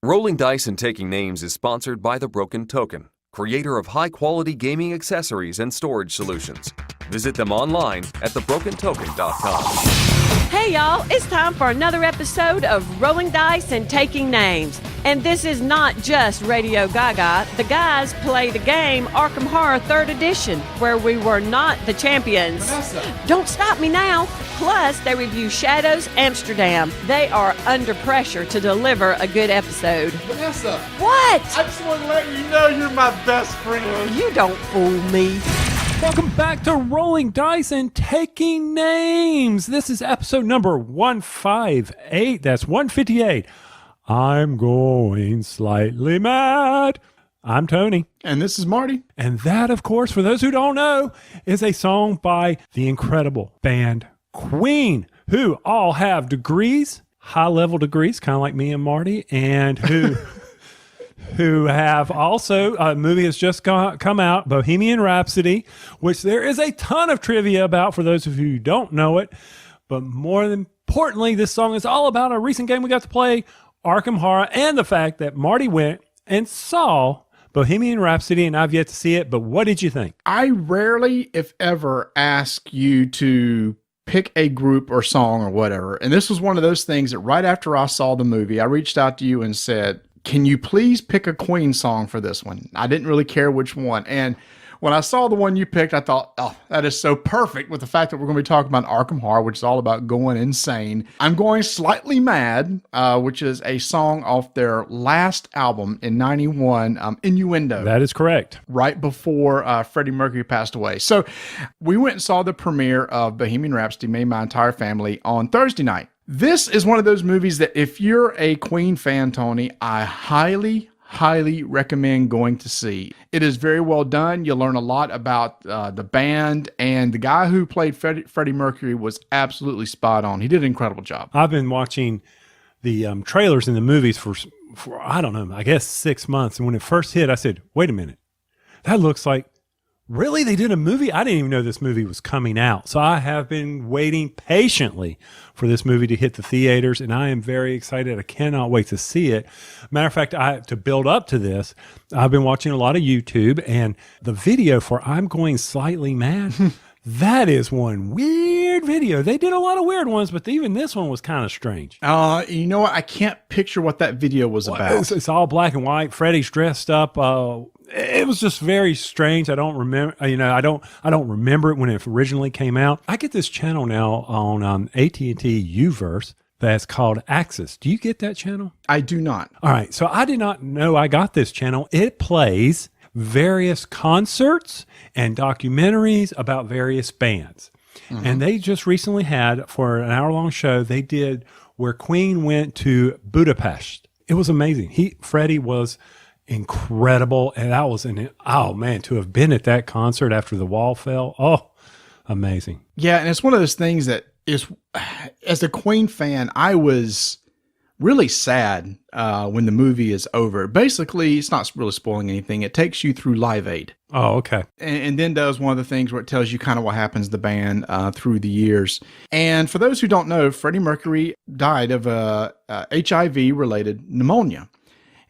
Rolling Dice and Taking Names is sponsored by The Broken Token, creator of high-quality gaming accessories and storage solutions. Visit them online at thebrokentoken.com. Hey y'all, it's time for another episode of Rolling Dice and Taking Names. And this is not just Radio Gaga. The guys play the game Arkham Horror 3rd Edition, where we were not the champions. Vanessa. Don't stop me now. Plus, they review Shadows Amsterdam. They are under pressure to deliver a good episode. Vanessa, What? I just want to let you know you're my best friend. You don't fool me. Welcome back to Rolling Dice and Taking Names. This is episode number 158. That's 158. I'm going slightly mad. I'm Tony. And this is Marty. And that, of course, for those who don't know, is a song by the incredible band Queen, who all have degrees, high-level degrees, kind of like me and Marty, and who have also, a movie has just come out, Bohemian Rhapsody, which there is a ton of trivia about for those of you who don't know it. But more importantly, this song is all about a recent game we got to play, Arkham Horror, and the fact that Marty went and saw Bohemian Rhapsody, and I've yet to see it, but what did you think? I rarely, if ever, ask you to pick a group or song or whatever. And this was one of those things that right after I saw the movie, I reached out to you and said, can you please pick a Queen song for this one? I didn't really care which one. And when I saw the one you picked, I thought, oh, that is so perfect with the fact that we're going to be talking about Arkham Horror, which is all about going insane. I'm Going Slightly Mad, which is a song off their last album in 91, Innuendo. That is correct. Right before Freddie Mercury passed away. So we went and saw the premiere of Bohemian Rhapsody, me and my entire family, on Thursday night. This is one of those movies that if you're a Queen fan, Tony, I highly recommend going to see. It is very well done. You'll learn a lot about the band, and the guy who played Freddie Mercury was absolutely spot on. He did an incredible job. I've been watching the trailers in the movies for I don't know, I guess 6 months. And when it first hit, I said, wait a minute, that looks like, really? They did a movie? I didn't even know this movie was coming out. So I have been waiting patiently for this movie to hit the theaters, and I am very excited. I cannot wait to see it. Matter of fact, to build up to this, I've been watching a lot of YouTube, and the video for I'm Going Slightly Mad, that is one weird video. They did a lot of weird ones, but even this one was kind of strange. You know what? I can't picture what that video was about. It's all black and white. Freddie's dressed up. It was just very strange. I don't remember. I don't remember it when it originally came out. I get this channel now on AT&T Uverse that's called Axis. Do you get that channel? I do not. All right. So I did not know I got this channel. It plays various concerts and documentaries about various bands. Mm-hmm. And they just recently had, for an hour-long show, they did where Queen went to Budapest. It was amazing. Freddie was incredible, and that was to have been at that concert after the wall fell. Oh, amazing. Yeah, and it's one of those things that is, as a Queen fan, I was really sad when the movie is over. Basically, it's not really spoiling anything. It takes you through Live Aid. Oh, okay. And then does one of the things where it tells you kind of what happens to the band through the years. And for those who don't know, Freddie Mercury died of HIV-related pneumonia.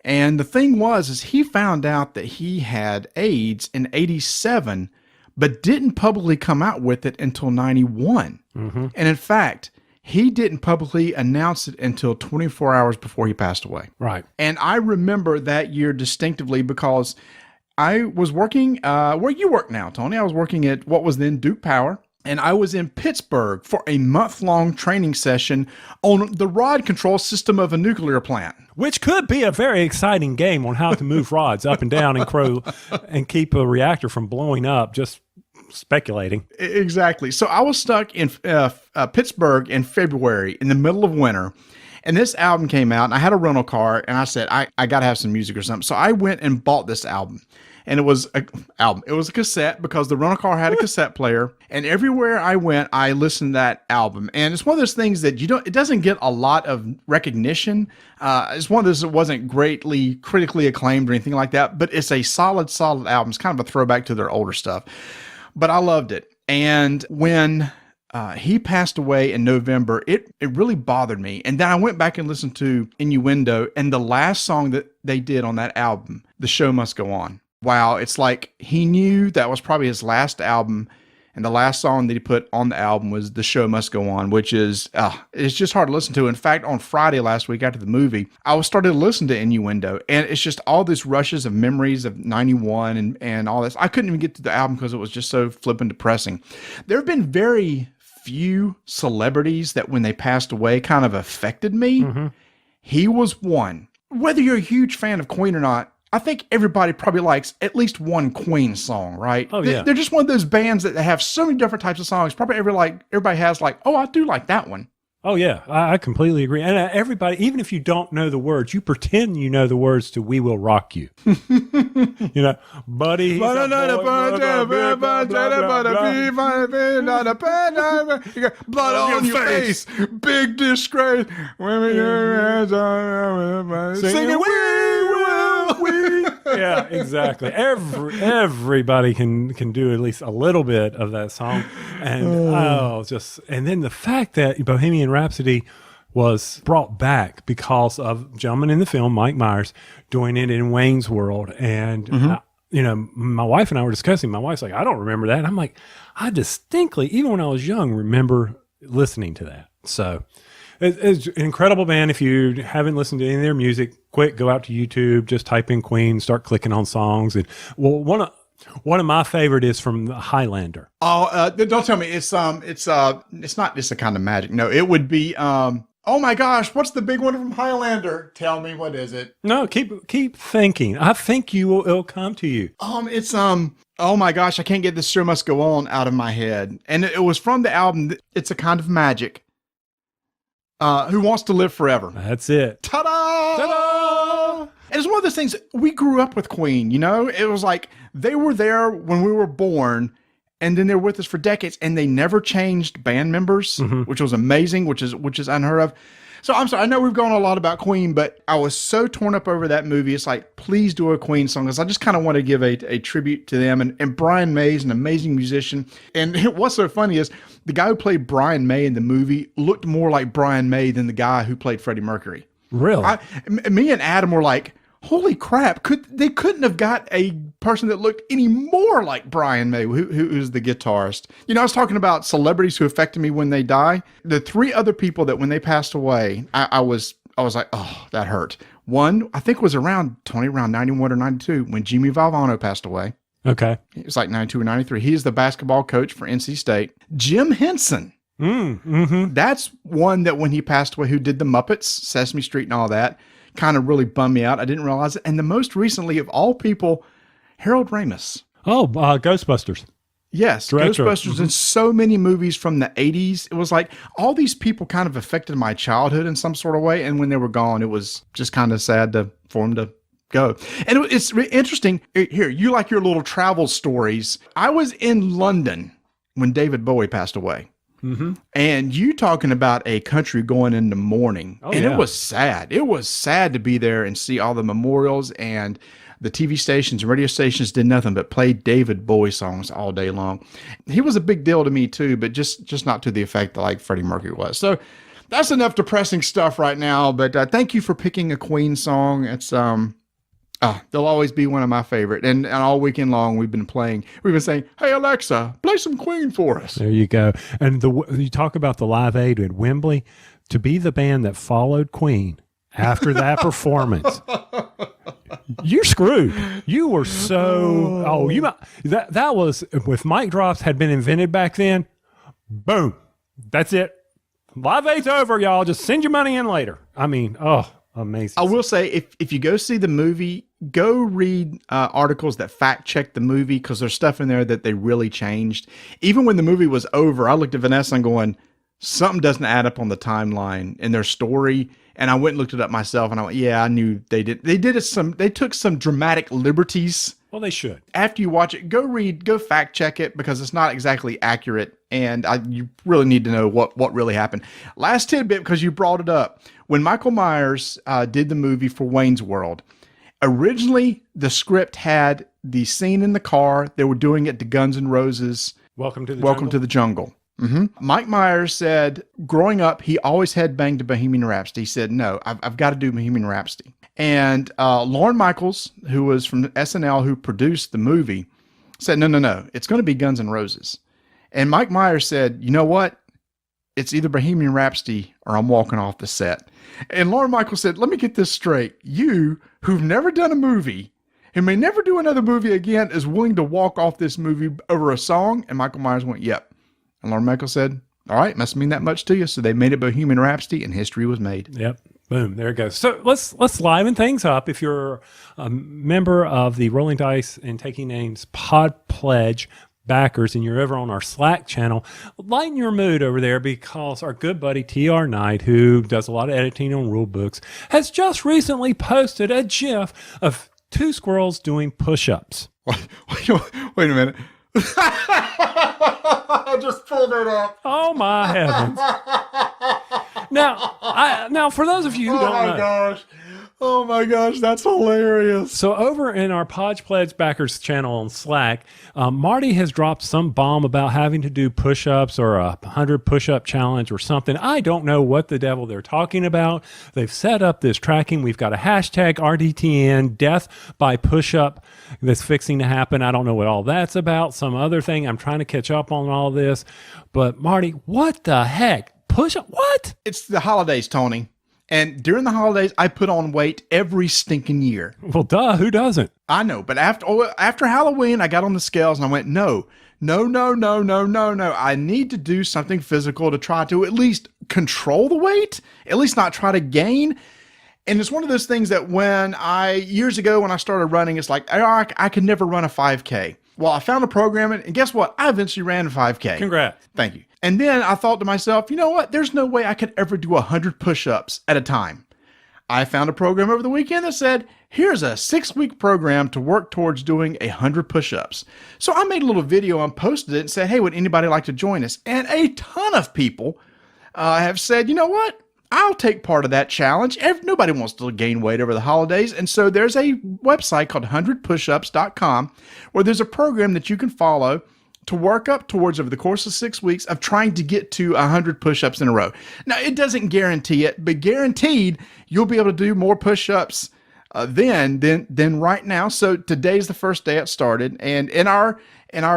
And the thing is he found out that he had AIDS in 87, but didn't publicly come out with it until 91. Mm-hmm. And in fact, he didn't publicly announce it until 24 hours before he passed away. Right. And I remember that year distinctively because I was working where you work now, Tony. I was working at what was then Duke Power. And I was in Pittsburgh for a month-long training session on the rod control system of a nuclear plant. Which could be a very exciting game on how to move rods up and down and keep a reactor from blowing up, just speculating. Exactly. So I was stuck in Pittsburgh in February in the middle of winter. And this album came out, and I had a rental car, and I said, I got to have some music or something. So I went and bought this album. And it was a cassette because the rental car had a cassette player. And everywhere I went, I listened to that album. And it's one of those things that it doesn't get a lot of recognition. It's one of those that wasn't greatly critically acclaimed or anything like that, but it's a solid album. It's kind of a throwback to their older stuff, but I loved it. And when he passed away in November, it really bothered me. And then I went back and listened to Innuendo, and the last song that they did on that album, The Show Must Go On. Wow, it's like he knew that was probably his last album, and the last song that he put on the album was The Show Must Go On, which is, it's just hard to listen to. In fact, on Friday last week after the movie, I was starting to listen to Innuendo, and it's just all these rushes of memories of 91 and all this. I couldn't even get to the album because it was just so flippin' depressing. There have been very few celebrities that when they passed away kind of affected me. Mm-hmm. He was one. Whether you're a huge fan of Queen or not, I think everybody probably likes at least one Queen song, right? Oh, yeah. They're just one of those bands that have so many different types of songs. Probably everybody has like, oh, I do like that one. Oh, yeah. I completely agree. And everybody, even if you don't know the words, you pretend you know the words to We Will Rock You. You know, buddy. Blood on your face. Big disgrace. Singing We Will. Yeah, exactly. Everybody can do at least a little bit of that song. And and then the fact that Bohemian Rhapsody was brought back because of a gentleman in the film, Mike Myers, doing it in Wayne's World. And, my wife and I were discussing, my wife's like, I don't remember that. And I'm like, I distinctly, even when I was young, remember listening to that. So it's an incredible band. If you haven't listened to any of their music, quick, go out to YouTube, just type in Queen, start clicking on songs. And one of my favorite is from Highlander. Oh, don't tell me it's not just a kind of magic. No, it would be oh my gosh, what's the big one from Highlander? Tell me, what is it? No, keep thinking. I think it'll come to you. It's oh my gosh, I can't get This Show Must Go On out of my head. And it was from the album It's a Kind of Magic. Who Wants to Live Forever? That's it. Ta-da! Ta-da! And it's one of those things, we grew up with Queen, you know? It was like they were there when we were born, and then they were with us for decades, and they never changed band members, which was amazing, which is unheard of. So I'm sorry, I know we've gone a lot about Queen, but I was so torn up over that movie. It's like, please do a Queen song, because I just kind of want to give a tribute to them. And Brian May is an amazing musician. And what's so funny is the guy who played Brian May in the movie looked more like Brian May than the guy who played Freddie Mercury. Really? Me and Adam were like, holy crap, they couldn't have got a person that looked any more like Brian May, who's the guitarist. You know, I was talking about celebrities who affected me when they die. The three other people that when they passed away, I was like, oh, that hurt. One, I think was around 91 or 92 when Jimmy Valvano passed away. Okay. It was like 92 or 93. He's the basketball coach for NC State. Jim Henson. That's one that when he passed away, who did the Muppets, Sesame Street and all that, kind of really bummed me out. I didn't realize it. And the most recently of all people, Harold Ramis. Oh, Ghostbusters. Yes, Director. Ghostbusters and so many movies from the 80s. It was like all these people kind of affected my childhood in some sort of way. And when they were gone, it was just kind of sad for them to go. And it's interesting. Here, you like your little travel stories. I was in London when David Bowie passed away. And you talking about a country going into mourning. It was sad. It was sad to be there and see all the memorials, and the TV stations and radio stations did nothing but play David Bowie songs all day long. He was a big deal to me too, but just not to the effect that like Freddie Mercury was. So that's enough depressing stuff right now, but thank you for picking a Queen song. It's they'll always be one of my favorite. And all weekend long, we've been saying, hey, Alexa, play some Queen for us. There you go. And you talk about the Live Aid at Wembley, to be the band that followed Queen after that performance, you're screwed. You were so, that was, if mic drops had been invented back then, boom, that's it. Live Aid's over, y'all. Just send your money in later. I mean, amazing. I will say, if you go see the movie, go read articles that fact check the movie, because there's stuff in there that they really changed. Even when the movie was over, I looked at Vanessa and going, something doesn't add up on the timeline in their story. And I went and looked it up myself, and I went, yeah, I knew they did. They took some dramatic liberties. Well, they should. After you watch it, go fact check it, because it's not exactly accurate. And you really need to know what really happened. Last tidbit, because you brought it up. When Michael Myers did the movie for Wayne's World, originally the script had the scene in the car. They were doing it to Guns N' Roses. Welcome to the Jungle. Mike Myers said growing up, he always had banged Bohemian Rhapsody. He said, no, I've got to do Bohemian Rhapsody. And Lorne Michaels, who was from SNL, who produced the movie, said, no, it's going to be Guns N' Roses. And Mike Myers said, you know what? It's either Bohemian Rhapsody or I'm walking off the set. And Lorne Michaels said, let me get this straight. You, who've never done a movie, who may never do another movie again, is willing to walk off this movie over a song? And Michael Myers went, yep. And Lorne Michaels said, all right, must mean that much to you. So they made it Bohemian Rhapsody and history was made. Yep. Boom. There it goes. So let's liven things up. If you're a member of the Rolling Dice and Taking Names Pod Pledge backers and you're over on our Slack channel, lighten your mood over there because our good buddy TR Knight, who does a lot of editing on rule books, has just recently posted a GIF of two squirrels doing push-ups. Wait a minute. I just pulled it up. Oh my heavens. Now, for those of you who don't know. Oh my gosh, that's hilarious. So over in our Podge Pledge backers channel on Slack, Marty has dropped some bomb about having to do push-ups or a 100 push-up challenge or something. I don't know what the devil they're talking about. They've set up this tracking. We've got a hashtag RDTN death by push-up that's fixing to happen. I don't know what all that's about. Some other thing. I'm trying to catch up on all this. But Marty, what the heck? Push-up? What? It's the holidays, Tony. And during the holidays, I put on weight every stinking year. Well, duh, who doesn't? I know, but after Halloween, I got on the scales and I went, no. I need to do something physical to try to at least control the weight, at least not try to gain. And it's one of those things that years ago when I started running, it's like, I could never run a 5K. Well, I found a program, and guess what? I eventually ran a 5K. Congrats. Thank you. And then I thought to myself, you know what? There's no way I could ever do 100 push-ups at a time. I found a program over the weekend that said, here's a 6-week program to work towards doing 100 push-ups. So I made a little video and posted it and said, hey, would anybody like to join us? And a ton of people have said, you know what? I'll take part of that challenge. Nobody wants to gain weight over the holidays. And so there's a website called 100pushups.com where there's a program that you can follow to work up towards over the course of 6 weeks of trying to get to 100 push-ups in a row. Now, it doesn't guarantee it, but guaranteed you'll be able to do more push-ups than right now. So today's the first day it started. And in our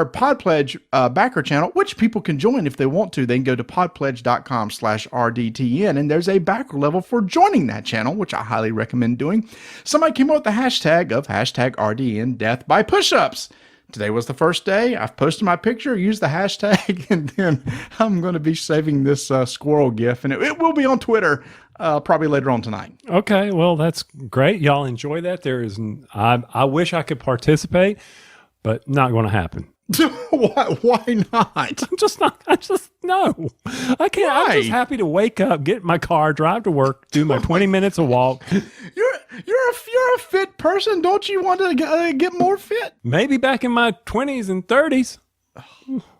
Pod Pledge backer channel, which people can join if they want to, they can go to podpledge.com/RDTN, and there's a backer level for joining that channel, which I highly recommend doing. Somebody came up with the hashtag RDN death by push-ups. Today was the first day. I've posted my picture, used the hashtag, and then I'm going to be saving this squirrel gif, and it will be on Twitter probably later on tonight. Okay, well, that's great. Y'all enjoy that. I wish I could participate, but not going to happen. Why not? I just no. I can't. Why? I'm just happy to wake up, get in my car, drive to work, do my 20 minutes of walk. You're a fit person. Don't you want to get more fit? Maybe back in my 20s and 30s.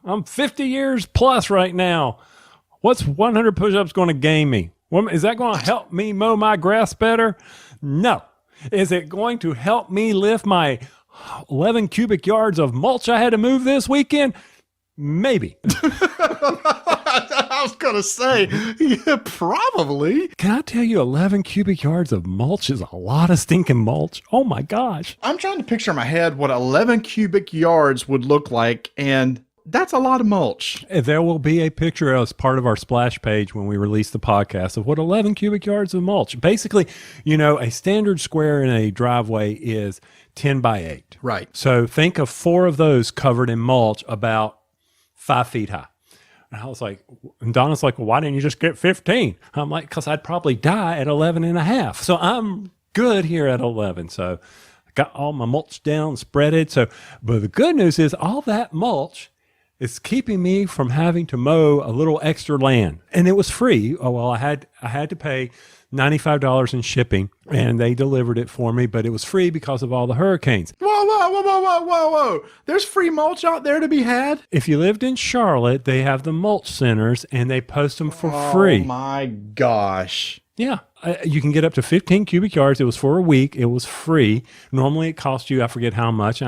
I'm 50 years plus right now. What's 100 push-ups going to gain me? Is that going to help me mow my grass better? No. Is it going to help me lift my 11 cubic yards of mulch I had to move this weekend? Maybe. I was going to say, yeah, probably. Can I tell you 11 cubic yards of mulch is a lot of stinking mulch? Oh my gosh. I'm trying to picture in my head what 11 cubic yards would look like, and that's a lot of mulch. There will be a picture as part of our splash page when we release the podcast of what 11 cubic yards of mulch. Basically, a standard square in a driveway is 10 by 8. Right. So think of 4 of those covered in mulch about 5 feet high. And I was like, and Donna's like, well, why didn't you just get 15? I'm like, because I'd probably die at 11 and a half. So I'm good here at 11. So I got all my mulch down, spreaded. But the good news is all that mulch is keeping me from having to mow a little extra land. And it was free. Oh, well, I had to pay $95 in shipping, and they delivered it for me, but it was free because of all the hurricanes. Whoa. There's free mulch out there to be had? If you lived in Charlotte, they have the mulch centers, and they post them for free. Oh, my gosh. Yeah. You can get up to 15 cubic yards. It was for a week. It was free. Normally, it cost you, I forget how much.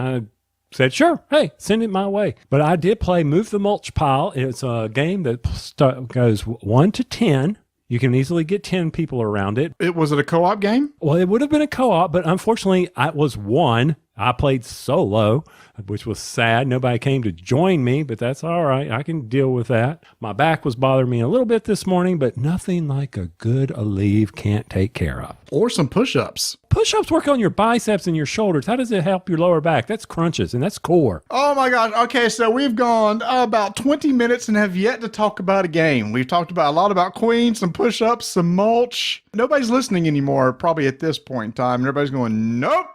said, sure, hey, send it my way. But I did play Move the Mulch Pile. It's a game that goes 1 to 10. You can easily get 10 people around it. Was it a co-op game? Well, it would have been a co-op, but unfortunately, I was one. I played solo, which was sad. Nobody came to join me, but that's all right. I can deal with that. My back was bothering me a little bit this morning, but nothing like a good Aleve can't take care of. Or some push-ups. Push-ups work on your biceps and your shoulders. How does it help your lower back? That's crunches, and that's core. Oh my gosh. Okay, so we've gone about 20 minutes and have yet to talk about a game. We've talked about a lot about Queen, some push-ups, some mulch. Nobody's listening anymore, probably at this point in time. Everybody's going, nope,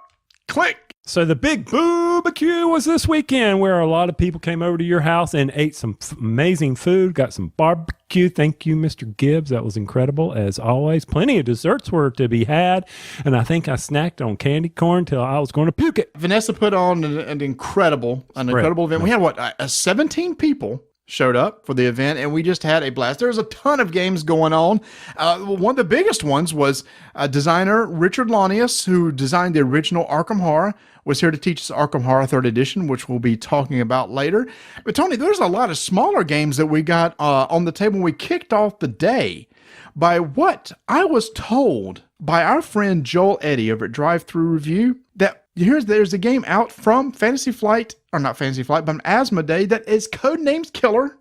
click. So the big BooBQ was this weekend where a lot of people came over to your house and ate some amazing food, got some barbecue. Thank you, Mr. Gibbs. That was incredible, as always. Plenty of desserts were to be had, and I think I snacked on candy corn till I was going to puke it. Vanessa put on an incredible event. We had, 17 people showed up for the event, and we just had a blast. There's a ton of games going on. One of the biggest ones was designer Richard Launius, who designed the original Arkham Horror, was here to teach us Arkham Horror 3rd Edition, which we'll be talking about later. But Tony, there's a lot of smaller games that we got on the table. We kicked off the day by what I was told by our friend Joel Eddy over at Drive Thru Review, that there's a game out from but Asmodee that is Codenames Killer.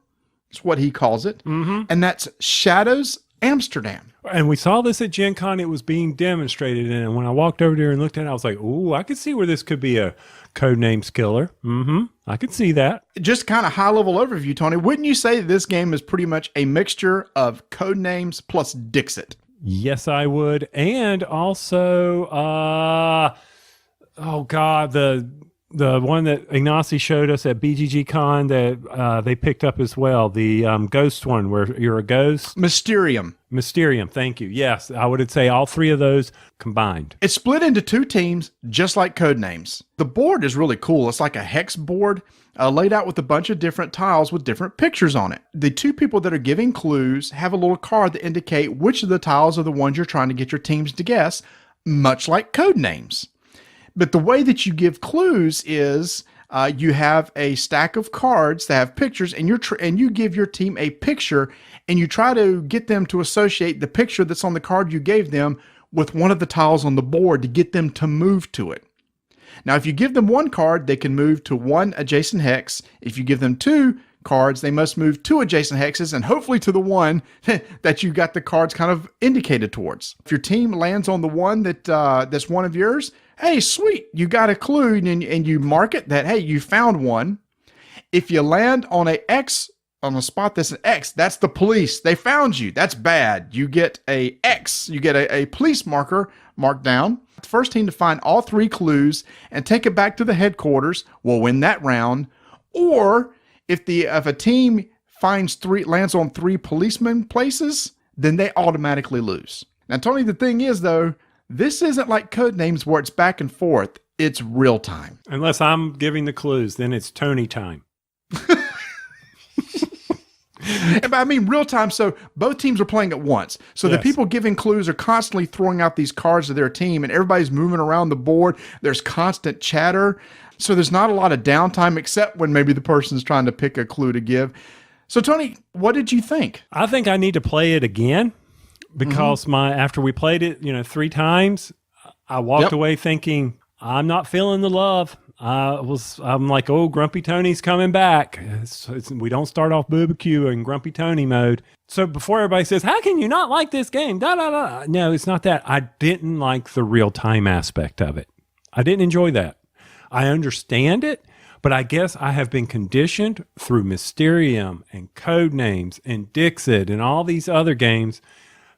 It's what he calls it. Mm-hmm. And that's Shadows Amsterdam. And we saw this at Gen Con. It was being demonstrated. And when I walked over there and looked at it, I was like, ooh, I could see where this could be a Codenames Killer. Mm-hmm. I could see that. Just kind of high-level overview, Tony. Wouldn't you say that this game is pretty much a mixture of Codenames plus Dixit? Yes, I would. And also, the one that Ignacy showed us at BGG Con that they picked up as well, the ghost one where you're a ghost. Mysterium, thank you. Yes, I would say all three of those combined. It's split into two teams, just like Codenames. The board is really cool. It's like a hex board laid out with a bunch of different tiles with different pictures on it. The two people that are giving clues have a little card that indicate which of the tiles are the ones you're trying to get your teams to guess, much like Codenames. But the way that you give clues is you have a stack of cards that have pictures, and you give your team a picture, and you try to get them to associate the picture that's on the card you gave them with one of the tiles on the board to get them to move to it. Now, if you give them one card, they can move to one adjacent hex. If you give them two cards, they must move two adjacent hexes and hopefully to the one that you got the cards kind of indicated towards. If your team lands on the one that's one of yours, hey, sweet, you got a clue, and you mark it that, hey, you found one. If you land on a X, on a spot that's an X, that's the police. They found you. That's bad. You get a X. You get a police marker marked down. The first team to find all three clues and take it back to the headquarters will win that round. Or if a team lands on three policeman places, then they automatically lose. Now, Tony, the thing is, though, this isn't like Codenames where it's back and forth. It's real time. Unless I'm giving the clues, then it's Tony time. I mean, real time. So both teams are playing at once. So yes. The people giving clues are constantly throwing out these cards to their team, and everybody's moving around the board. There's constant chatter. So there's not a lot of downtime except when maybe the person's trying to pick a clue to give. So Tony, what did you think? I think I need to play it again because after we played it, 3 times, I walked away thinking, I'm not feeling the love. I'm like, oh, Grumpy Tony's coming back. We don't start off BooBQ in Grumpy Tony mode. So before everybody says, how can you not like this game? No, it's not that. I didn't like the real-time aspect of it. I didn't enjoy that. I understand it, but I guess I have been conditioned through Mysterium and Codenames and Dixit and all these other games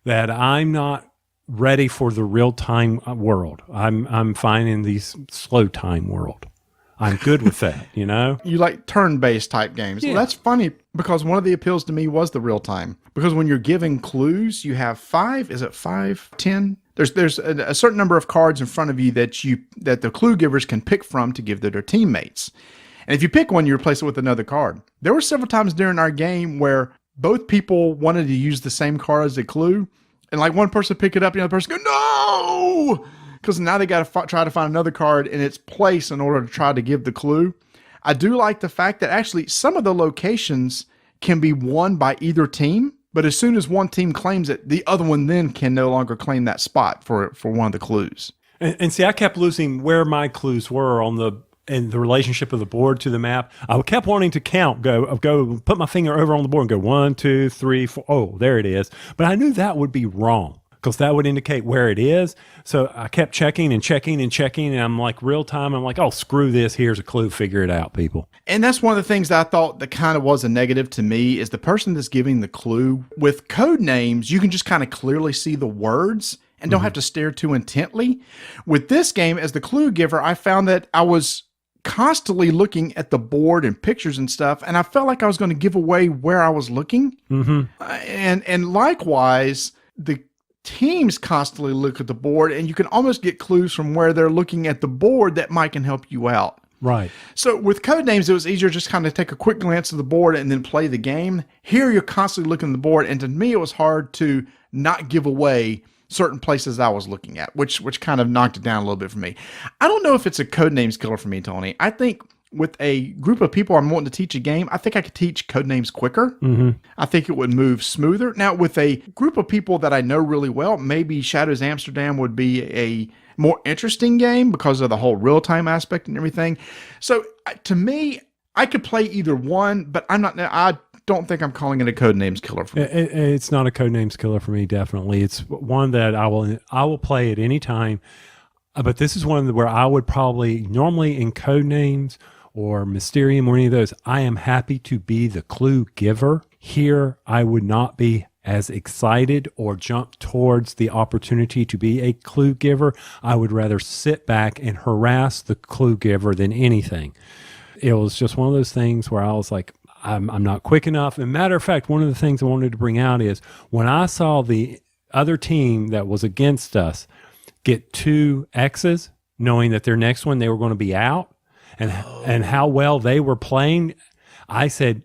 that I'm not ready for the real-time world. I'm fine in the slow time world. I'm good with that, You like turn-based type games. Yeah. Well, that's funny because one of the appeals to me was the real time. Because when you're giving clues, you have 5, is it 5, 10? There's a certain number of cards in front of you that the clue givers can pick from to give to their teammates. And if you pick one, you replace it with another card. There were several times during our game where both people wanted to use the same card as a clue. And like one person pick it up, the other person go, no! because now they got to try to find another card in its place in order to try to give the clue. I do like the fact that actually some of the locations can be won by either team, but as soon as one team claims it, the other one then can no longer claim that spot for one of the clues. And see, I kept losing where my clues were in the relationship of the board to the map. I kept wanting to count, go put my finger over on the board and go 1, 2, 3, 4. Oh, there it is. But I knew that would be wrong because that would indicate where it is. So I kept checking and checking and checking. And I'm like, real time. I'm like, oh, screw this. Here's a clue. Figure it out, people. And that's one of the things that I thought that kind of was a negative to me is the person that's giving the clue. With code names, you can just kind of clearly see the words and don't have to stare too intently. With this game, as the clue giver, I found that I was constantly looking at the board and pictures and stuff, and I felt like I was going to give away where I was looking. And likewise, the teams constantly look at the board, and you can almost get clues from where they're looking at the board that might can help you out. Right. So with code names, it was easier just kind of take a quick glance at the board and then play the game. Here, you're constantly looking at the board, and to me, it was hard to not give away certain places I was looking at, which kind of knocked it down a little bit for me. I don't know if it's a codenames killer for me, Tony. I think with a group of people I'm wanting to teach a game, I think I could teach codenames quicker. I think it would move smoother. Now, with a group of people that I know really well, maybe Shadows Amsterdam would be a more interesting game because of the whole real-time aspect and everything. So to me, I could play either one, but I don't think I'm calling it a codenames killer for me. It's not a codenames killer for me, definitely. It's one that I will play at any time. But this is one where I would probably, normally in codenames or Mysterium or any of those, I am happy to be the clue giver. Here, I would not be as excited or jump towards the opportunity to be a clue giver. I would rather sit back and harass the clue giver than anything. It was just one of those things where I was like, I'm not quick enough. And matter of fact, one of the things I wanted to bring out is when I saw the other team that was against us get 2 X's, knowing that their next one, they were going to be out, and how well they were playing, I said,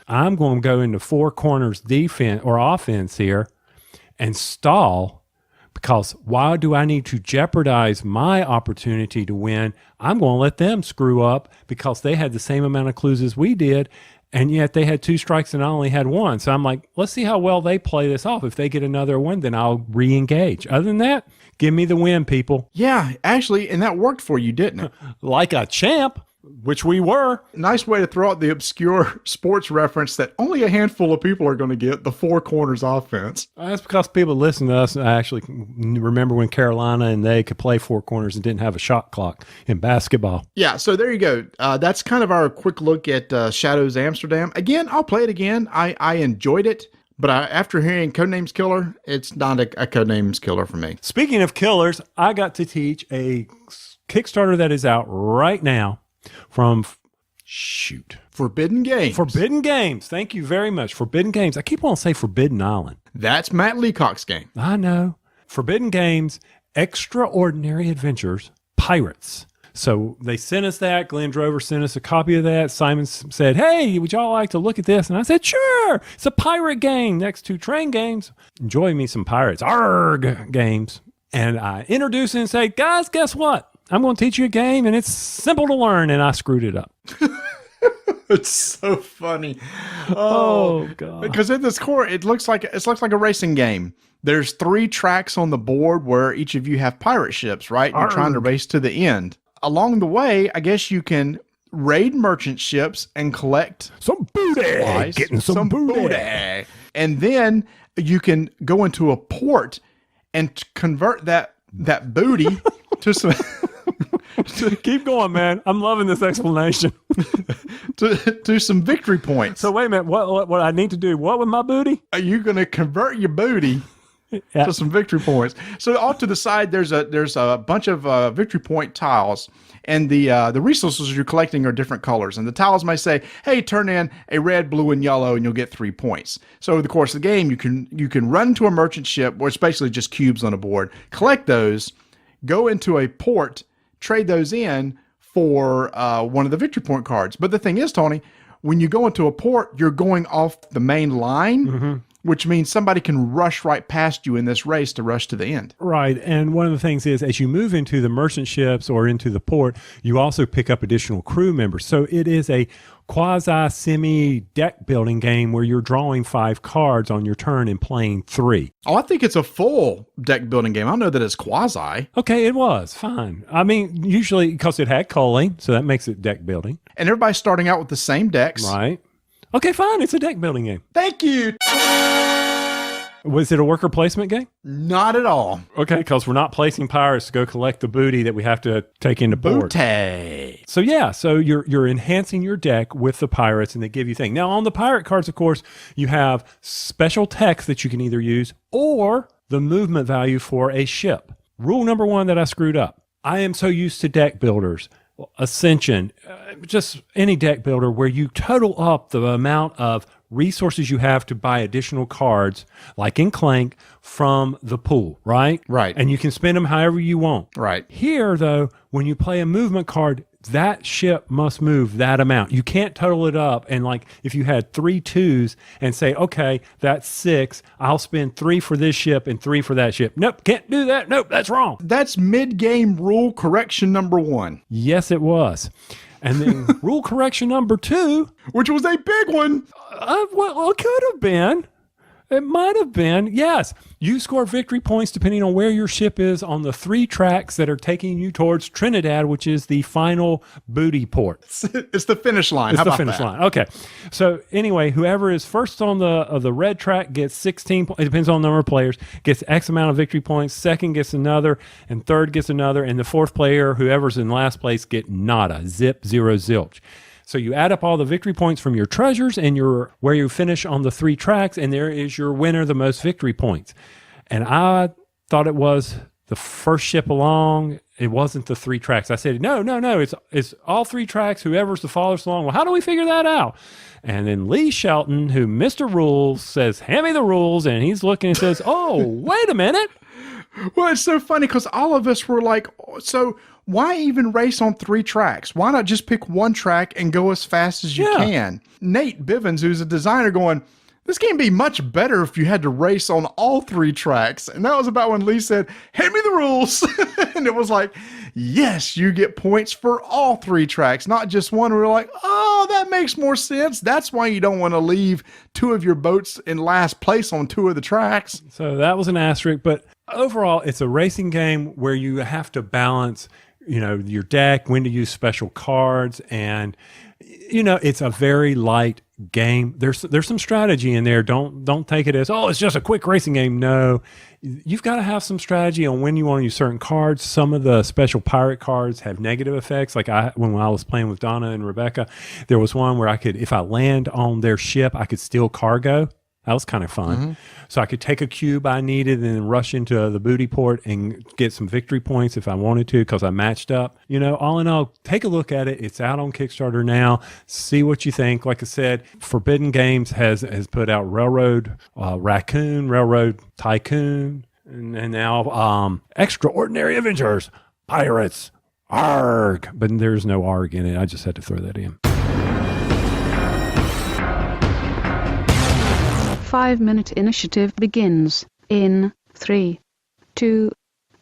I'm going to go into 4 corners defense or offense here and stall, because why do I need to jeopardize my opportunity to win? I'm going to let them screw up because they had the same amount of clues as we did, and yet they had 2 strikes and I only had 1. So I'm like, let's see how well they play this off. If they get another one, then I'll re-engage. Other than that, give me the win, people. Yeah, actually, and that worked for you, didn't it? Like a champ, which we were. Nice way to throw out the obscure sports reference that only a handful of people are going to get, the 4 corners offense. That's because people listen to us. I actually remember when Carolina and they could play 4 corners and didn't have a shot clock in basketball. Yeah, so there you go. That's kind of our quick look at Shadows Amsterdam. Again, I'll play it again. I enjoyed it. But after hearing Codenames Killer, it's not a Codenames Killer for me. Speaking of killers, I got to teach a Kickstarter that is out right now from Forbidden Games. Forbidden Games. Thank you very much. Forbidden Games. I keep on saying Forbidden Island. That's Matt Leacock's game. I know. Forbidden Games, Extraordinary Adventures, Pirates. So they sent us that. Glenn Drover sent us a copy of that. Simon said, hey, would y'all like to look at this? And I said, sure. It's a pirate game next to train games. Enjoy me some pirates. Arg games. And I introduce it and say, guys, guess what? I'm going to teach you a game, and it's simple to learn. And I screwed it up. It's so funny. Oh, God. Because at this core, it looks like a racing game. There's 3 tracks on the board where each of you have pirate ships, right? You're trying to race to the end. Along the way, I guess you can raid merchant ships and collect some booty. Supplies, Getting some booty. And then you can go into a port and convert that booty to some... Keep going, man. I'm loving this explanation. to some victory points. So wait a minute. What I need to do? What with my booty? Are you going to convert your booty to some victory points? So off to the side, there's a bunch of victory point tiles, and the resources you're collecting are different colors. And the tiles may say, "Hey, turn in a red, blue, and yellow, and you'll get 3 points." So over the course of the game, you can run to a merchant ship, where it's basically just cubes on a board, collect those, go into a port, trade those in for one of the victory point cards. But the thing is, Tony, when you go into a port, you're going off the main line. Mm-hmm. which means somebody can rush right past you in this race to rush to the end. Right. And one of the things is, as you move into the merchant ships or into the port, you also pick up additional crew members. So it is a quasi-semi deck building game where you're drawing 5 cards on your turn and playing 3. Oh, I think it's a full deck building game. I don't know that it's quasi. Okay, it was fine. I mean, usually because it had culling, so that makes it deck building. And everybody's starting out with the same decks. Right. Okay, fine. It's a deck building game. Thank you. Was it a worker placement game? Not at all. Okay, because we're not placing pirates to go collect the booty that we have to take into port. Booty. So yeah, so you're enhancing your deck with the pirates, and they give you things. Now on the pirate cards, of course, you have special text that you can either use or the movement value for a ship. Rule number 1 that I screwed up. I am so used to deck builders, Ascension, just any deck builder where you total up the amount of resources you have to buy additional cards, like in Clank, from the pool, right? Right. And you can spend them however you want. Right. Here, though, when you play a movement card, that ship must move that amount. You can't total it up. And like if you had 3 2s and say, okay, that's 6, I'll spend 3 for this ship and 3 for that ship. Nope, can't do that. Nope, that's wrong. That's mid-game rule correction number 1. Yes, it was. And then rule correction number 2. Which was a big one. Well, it could have been. It might have been. Yes. You score victory points depending on where your ship is on the 3 tracks that are taking you towards Trinidad, which is the final booty port. It's the finish line. It's the finish line. Okay. So anyway, whoever is first on the red track gets 16 points. It depends on the number of players. Gets X amount of victory points. Second gets another, and third gets another. And the fourth player, whoever's in last place, get nada. Zip, zero, zilch. So you add up all the victory points from your treasures and where you finish on the 3 tracks, and there is your winner, the most victory points. And I thought it was the first ship along. It wasn't the 3 tracks. I said, no. It's all 3 tracks. Whoever's the farthest along. Well, how do we figure that out? And then Lee Shelton, who Mr. Rules, says, hand me the rules. And he's looking and says, oh, wait a minute. Well, it's so funny because all of us were like, so why even race on 3 tracks? Why not just pick 1 track and go as fast as you can? Nate Bivens, who's a designer, going, this game would be much better if you had to race on all 3 tracks. And that was about when Lee said, hand me the rules. And it was like, yes, you get points for all 3 tracks, not just one. We were like, oh, that makes more sense. That's why you don't want to leave 2 of your boats in last place on 2 of the tracks. So that was an asterisk. But overall, it's a racing game where you have to balance, your deck, when to use special cards, and it's a very light game. There's some strategy in there. Don't take it as, oh, it's just a quick racing game. No, you've got to have some strategy on when you want to use certain cards. Some of the special pirate cards have negative effects. Like when I was playing with Donna and Rebecca, there was one where if I land on their ship, I could steal cargo. That was kind of fun. Mm-hmm. So I could take a cube I needed and then rush into the booty port and get some victory points if I wanted to because I matched up. All in all, take a look at it. It's out on Kickstarter now. See what you think. Like I said, Forbidden Games has put out Railroad Raccoon, Railroad Tycoon, and now Extraordinary Adventures, Pirates, ARG. But there's no ARG in it. I just had to throw that in. 5-minute initiative begins in 3, 2,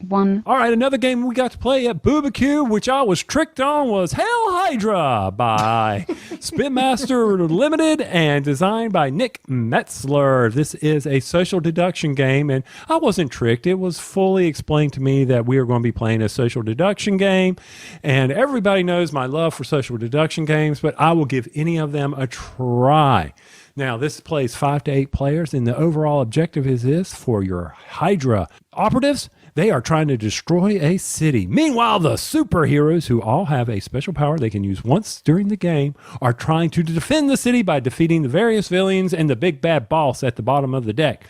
1. All right, another game we got to play at BooBQ, which I was tricked on, was Hell Hydra by Spinmaster Limited and designed by Nick Metzler. This is a social deduction game, and I wasn't tricked. It was fully explained to me that we are going to be playing a social deduction game, and everybody knows my love for social deduction games, but I will give any of them a try. Now, this plays 5 to 8 players, and the overall objective is this for your Hydra operatives. They are trying to destroy a city. Meanwhile, the superheroes, who all have a special power they can use once during the game, are trying to defend the city by defeating the various villains and the big bad boss at the bottom of the deck.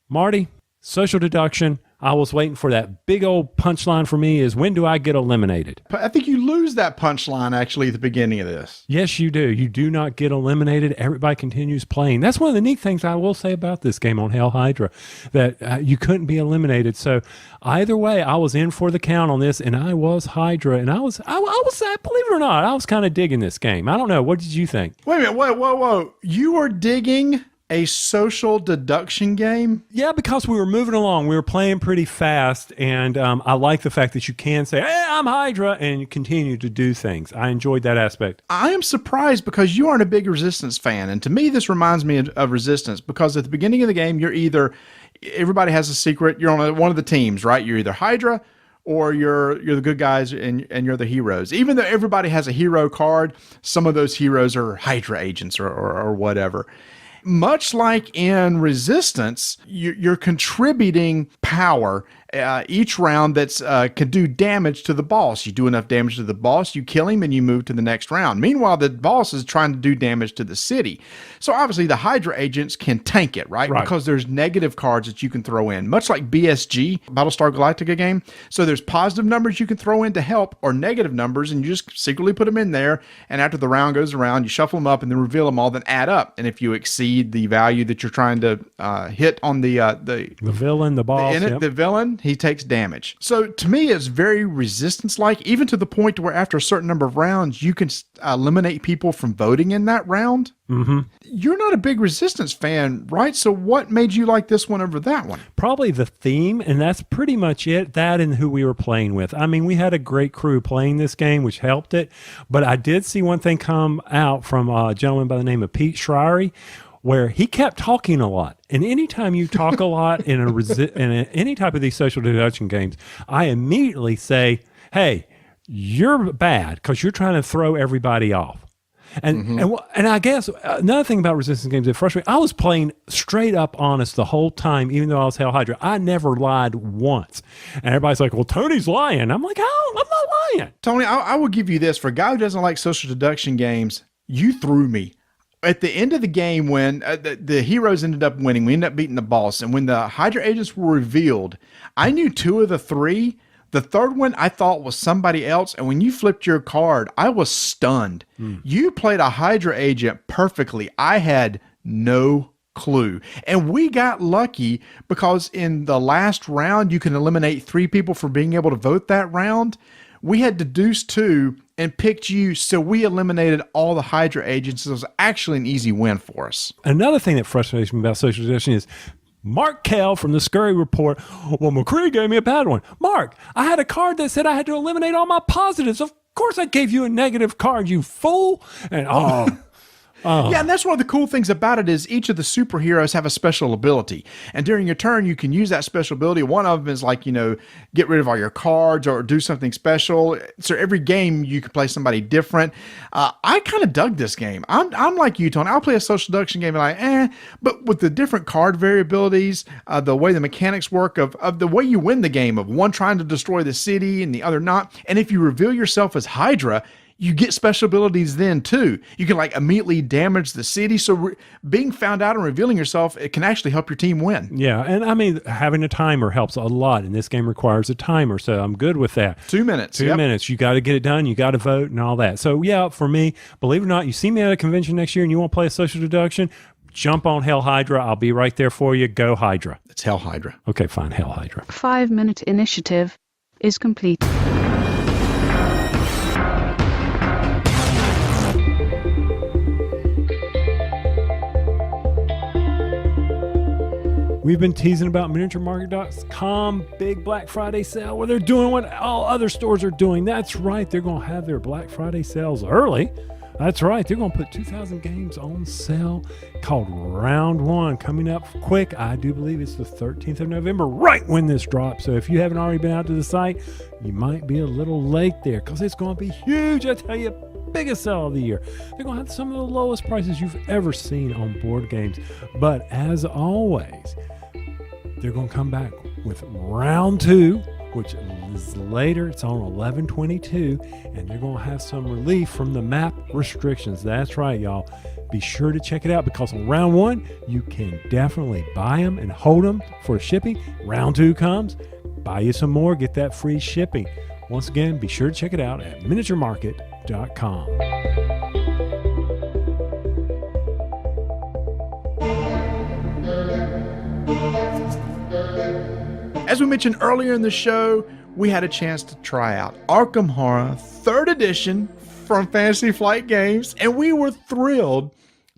Marty, social deduction. I was waiting for that big old punchline for me is, when do I get eliminated? I think you lose that punchline actually at the beginning of this. Yes, you do. You do not get eliminated. Everybody continues playing. That's one of the neat things I will say about this game on Hell Hydra, that you couldn't be eliminated. So either way, I was in for the count on this, and I was Hydra, and I was believe it or not, I was kind of digging this game. I don't know. What did you think? Wait a minute. Whoa. You were digging A social deduction game? Yeah, because we were moving along. We were playing pretty fast, and I like the fact that you can say, hey, I'm Hydra, and you continue to do things. I enjoyed that aspect. I am surprised because you aren't a big Resistance fan, and to me this reminds me of Resistance because at the beginning of the game, you're either, everybody has a secret, you're on one of the teams, right? You're either Hydra or you're the good guys and you're the heroes. Even though everybody has a hero card, some of those heroes are Hydra agents or whatever. Much like in Resistance, you're contributing power each round that's can do damage to the boss. You do enough damage to the boss, you kill him, and you move to the next round. Meanwhile, the boss is trying to do damage to the city. So obviously, the Hydra agents can tank it, right? Because there's negative cards that you can throw in, much like BSG, Battlestar Galactica game. So there's positive numbers you can throw in to help, or negative numbers, and you just secretly put them in there. And after the round goes around, you shuffle them up and then reveal them all, then add up. And if you exceed the value that you're trying to hit on the villain, the boss, the villain, he takes damage. So to me, it's very Resistance-like, even to the point to where after a certain number of rounds, you can eliminate people from voting in that round. Mm-hmm. You're not a big Resistance fan, right? So what made you like this one over that one? Probably the theme, and that's pretty much it. That and who we were playing with. I mean, we had a great crew playing this game, which helped it. But I did see one thing come out from a gentleman by the name of Pete Schreier, where he kept talking a lot. And anytime you talk a lot in any type of these social deduction games, I immediately say, hey, you're bad because you're trying to throw everybody off. And I guess another thing about Resistance games that frustrates me, I was playing straight up honest the whole time, even though I was Hell Hydra. I never lied once. And everybody's like, well, Tony's lying. I'm like, oh, I'm not lying. Tony, I will give you this. For a guy who doesn't like social deduction games, you threw me. At the end of the game, when the heroes ended up winning, we ended up beating the boss. And when the Hydra agents were revealed, I knew two of the three. The third one I thought was somebody else. And when you flipped your card, I was stunned. You played a Hydra agent perfectly. I had no clue. And we got lucky because in the last round, you can eliminate 3 people for being able to vote that round. We had deduced 2 and picked you, so we eliminated all the Hydra agents. It was actually an easy win for us. Another thing that frustrates me about social deduction is Mark Kell from the Scurry Report. Well, McCree gave me a bad one. Mark, I had a card that said I had to eliminate all my positives. Of course I gave you a negative card, you fool. And Yeah, and that's one of the cool things about it is each of the superheroes have a special ability. And during your turn, you can use that special ability. One of them is like, get rid of all your cards or do something special. So every game, you can play somebody different. I kind of dug this game. I'm like you, Tony. I'll play a social deduction game and but with the different card variabilities, the way the mechanics work of the way you win the game, of one trying to destroy the city and the other not. And if you reveal yourself as Hydra, you get special abilities then too. You can immediately damage the city. So being found out and revealing yourself, it can actually help your team win. Yeah, and I mean, having a timer helps a lot. And this game requires a timer, so I'm good with that. 2 minutes. 2 minutes. You got to get it done. You got to vote and all that. So yeah, for me, believe it or not, you see me at a convention next year and you want to play a social deduction, jump on Hell Hydra. I'll be right there for you. Go Hydra. It's Hell Hydra. Okay, fine. Hell Hydra. 5-minute initiative is complete. We've been teasing about miniaturemarket.com big Black Friday sale where they're doing what all other stores are doing. That's right. They're going to have their Black Friday sales early. That's right. They're going to put 2,000 games on sale called Round 1 coming up quick. I do believe it's the 13th of November, right when this drops. So if you haven't already been out to the site, you might be a little late there because it's going to be huge. I tell you, biggest sale of the year. They're going to have some of the lowest prices you've ever seen on board games. But as always, they're going to come back with Round 2, which is later. It's on 11/22, and they're going to have some relief from the map restrictions. That's right, y'all. Be sure to check it out because on Round 1, you can definitely buy them and hold them for shipping. Round 2 comes, buy you some more, get that free shipping. Once again, be sure to check it out at miniaturemarket.com. As we mentioned earlier in the show, we had a chance to try out Arkham Horror 3rd Edition from Fantasy Flight Games, and we were thrilled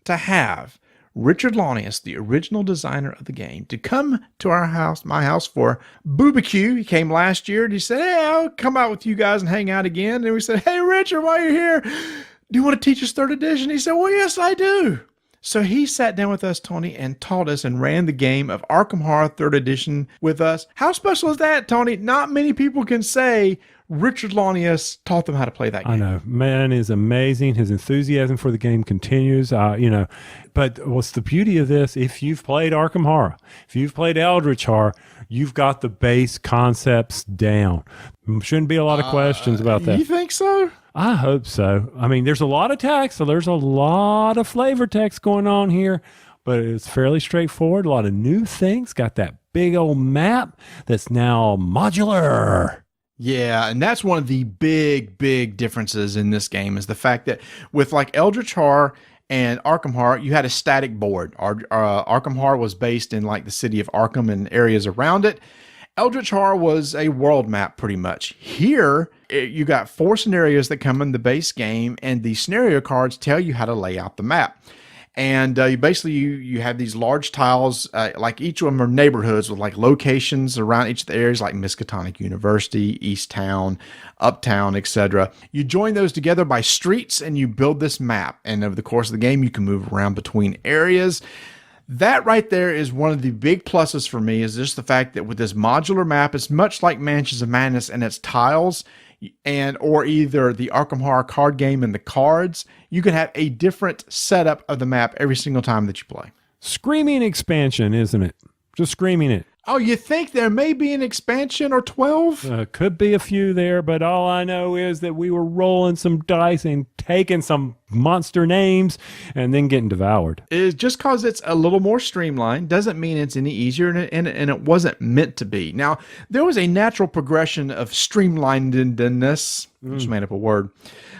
to have Richard Launius, the original designer of the game, to come to our house, my house, for BooBQ. He came last year and he said, hey, I'll come out with you guys and hang out again. And we said, hey, Richard, while you're here, do you want to teach us 3rd edition? He said, well, yes, I do. So he sat down with us, Tony, and taught us and ran the game of Arkham Horror 3rd edition with us. How special is that, Tony? Not many people can say Richard Launius taught them how to play that game. I know. Man is amazing. His enthusiasm for the game continues. But what's the beauty of this? If you've played Arkham Horror, if you've played Eldritch Horror, you've got the base concepts down. Shouldn't be a lot of questions about that. You think so? I hope so. I mean, there's a lot of text, so there's a lot of flavor text going on here, but it's fairly straightforward. A lot of new things. Got that big old map that's now modular. Yeah, and that's one of the big differences in this game is the fact that with like Eldritch Horror and Arkham Horror, you had a static board. Arkham Horror was based in like the city of Arkham and areas around it. Eldritch Horror was a world map pretty much. Here, you got 4 scenarios that come in the base game, and the scenario cards tell you how to lay out the map. And you have these large tiles, like each of them are neighborhoods with like locations around each of the areas, like Miskatonic University, East Town, Uptown, etc. You join those together by streets and you build this map. And over the course of the game, you can move around between areas. That right there is one of the big pluses for me, is just the fact that with this modular map, it's much like Mansions of Madness and its tiles, or either the Arkham Horror card game and the cards. You can have a different setup of the map every single time that you play. Screaming expansion, isn't it? Just screaming it. Oh, you think there may be an expansion or 12? Could be a few there, but all I know is that we were rolling some dice and taking some monster names and then getting devoured. Just because it's a little more streamlined doesn't mean it's any easier, and it wasn't meant to be. Now, there was a natural progression of streamlinedness, just made up a word,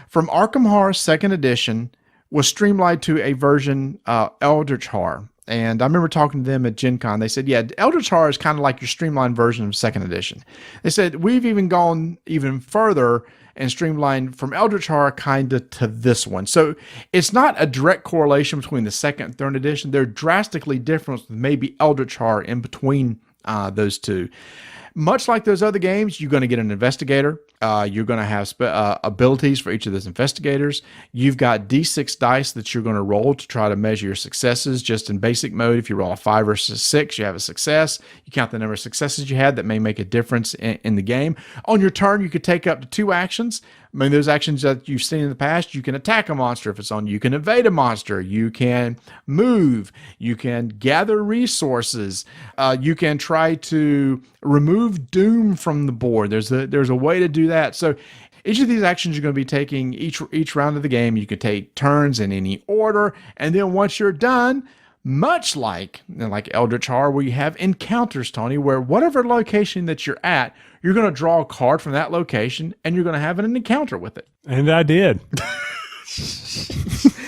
from Arkham Horror 2nd edition was streamlined to a version Eldritch Horror. And I remember talking to them at Gen Con. They said, yeah, Eldritch Horror is kind of like your streamlined version of 2nd edition. They said, we've even gone even further and streamlined from Eldritch Horror kind of to this one. So it's not a direct correlation between the 2nd and 3rd edition. They're drastically different, with maybe Eldritch Horror in between those two. Much like those other games, you're going to get an investigator. You're going to have abilities for each of those investigators. You've got D6 dice that you're going to roll to try to measure your successes. Just in basic mode, if you roll a 5 or 6, you have a success. You count the number of successes you had. That may make a difference in the game. On your turn, you could take up to 2 actions. I mean, those actions that you've seen in the past, you can attack a monster if it's on. You can evade a monster. You can move. You can gather resources. You can try to remove doom from the board. There's a way to do that. So each of these actions you're going to be taking each round of the game. You can take turns in any order, and then once you're done, much like Eldritch Horror, where you have encounters, Tony, where whatever location that you're at, you're going to draw a card from that location, and you're going to have an encounter with it. And I did.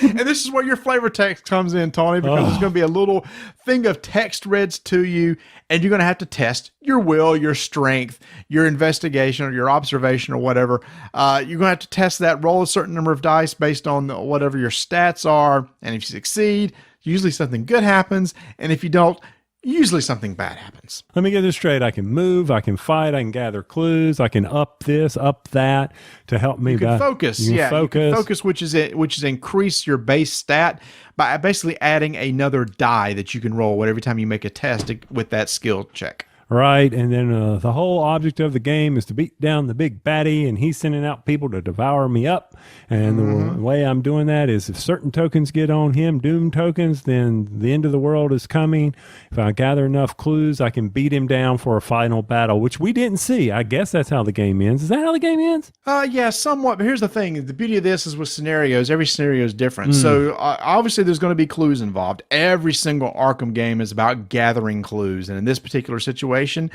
And this is where your flavor text comes in, Tony, because there's going to be a little thing of text reads to you, and you're going to have to test your will, your strength, your investigation, or your observation, or whatever. You're going to have to test that, roll a certain number of dice based on whatever your stats are, and if you succeed, usually something good happens, and if you don't, usually something bad happens. Let me get this straight. I can move, I can fight, I can gather clues, I can up this, up that to help me. You can focus. You can focus, which is increase your base stat by basically adding another die that you can roll every time you make a test with that skill check. Right, and then the whole object of the game is to beat down the big baddie, and he's sending out people to devour me up. And the way I'm doing that is if certain tokens get on him, doom tokens, then the end of the world is coming. If I gather enough clues, I can beat him down for a final battle, which we didn't see. I guess that's how the game ends. Is that how the game ends? Yeah, somewhat. But here's the thing. The beauty of this is with scenarios, every scenario is different. So obviously there's going to be clues involved. Every single Arkham game is about gathering clues. And in this particular situation, situation.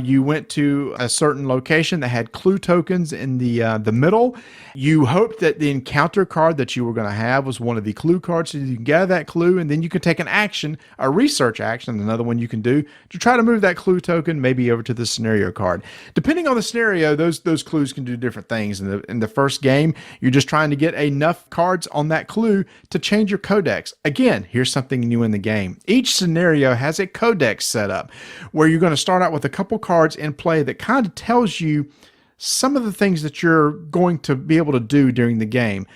You went to a certain location that had clue tokens in the middle. You hoped that the encounter card that you were going to have was one of the clue cards, so you can gather that clue, and then you can take an action, a research action, another one you can do to try to move that clue token maybe over to the scenario card. Depending on the scenario, those clues can do different things. In the first game, you're just trying to get enough cards on that clue to change your codex. Again, here's something new in the game. Each scenario has a codex set up where you're going to start out with a couple cards in play that kind of tells you some of the things that you're going to be able to do during the game.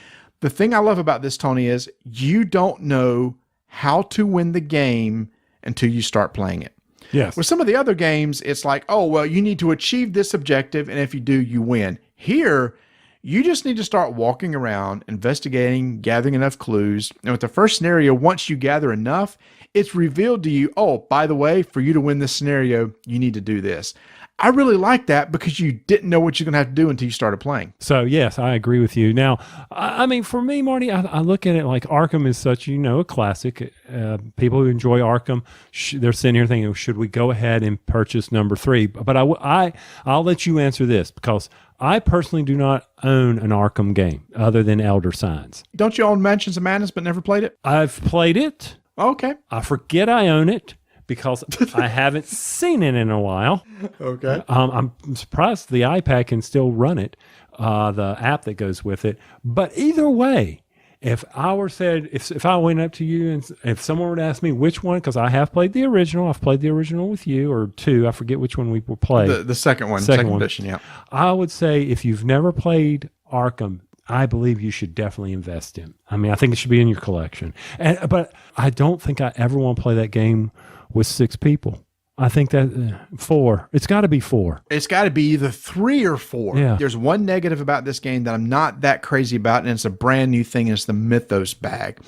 The thing I love about this, Tony, is you don't know how to win the game until you start playing it. Yes. With some of the other games, it's like, oh, well, you need to achieve this objective, and if you do, you win. Here, you just need to start walking around, investigating, gathering enough clues. And with the first scenario, once you gather enough, it's revealed to you, oh, by the way, for you to win this scenario, you need to do this. I really like that because you didn't know what you're going to have to do until you started playing. So, yes, I agree with you. Now, I mean, for me, Marty, I look at it like Arkham is such, a classic. People who enjoy Arkham, they're sitting here thinking, should we go ahead and purchase number 3? But I'll let you answer this because I personally do not own an Arkham game other than Elder Signs. Don't you own Mansions of Madness but never played it? I've played it. Okay. I forget I own it because I haven't seen it in a while. Okay. I'm surprised the iPad can still run it, the app that goes with it. But either way, if I went up to you and if someone were to ask me which one, because I have played the original, I've played the original with you, or 2, I forget which one we were playing. The second one, second edition, yeah. I would say if you've never played Arkham, I believe you should definitely invest in. I mean, I think it should be in your collection. But I don't think I ever want to play that game with 6 people. I think that 4. It's got to be 4. It's got to be either 3 or 4. Yeah. There's one negative about this game that I'm not that crazy about, and it's a brand new thing, and it's the Mythos bag.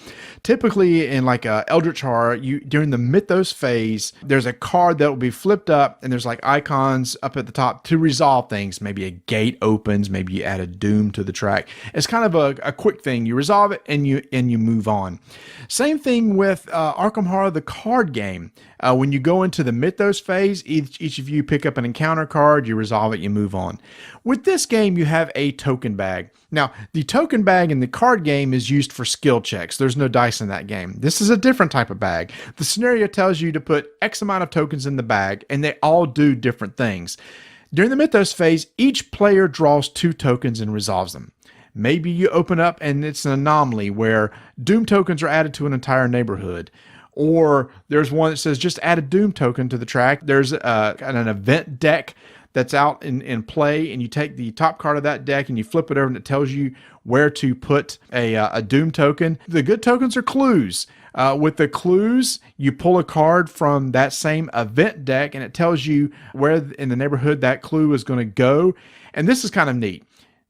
Typically in like Eldritch Horror, during the Mythos phase, there's a card that will be flipped up, and there's like icons up at the top to resolve things. Maybe a gate opens, maybe you add a doom to the track. It's kind of a quick thing. You resolve it and you move on. Same thing with Arkham Horror, the card game. When you go into the Mythos phase, each of you pick up an encounter card, you resolve it, you move on. With this game, you have a token bag. Now, the token bag in the card game is used for skill checks. There's no dice in that game. This is a different type of bag. The scenario tells you to put X amount of tokens in the bag, and they all do different things. During the Mythos phase, each player draws 2 tokens and resolves them. Maybe you open up and it's an anomaly where Doom tokens are added to an entire neighborhood. Or there's one that says just add a Doom token to the track. There's an event deck that's out in play, and you take the top card of that deck and you flip it over and it tells you where to put a Doom token. The good tokens are clues. With the clues, you pull a card from that same event deck and it tells you where in the neighborhood that clue is going to go. And this is kind of neat.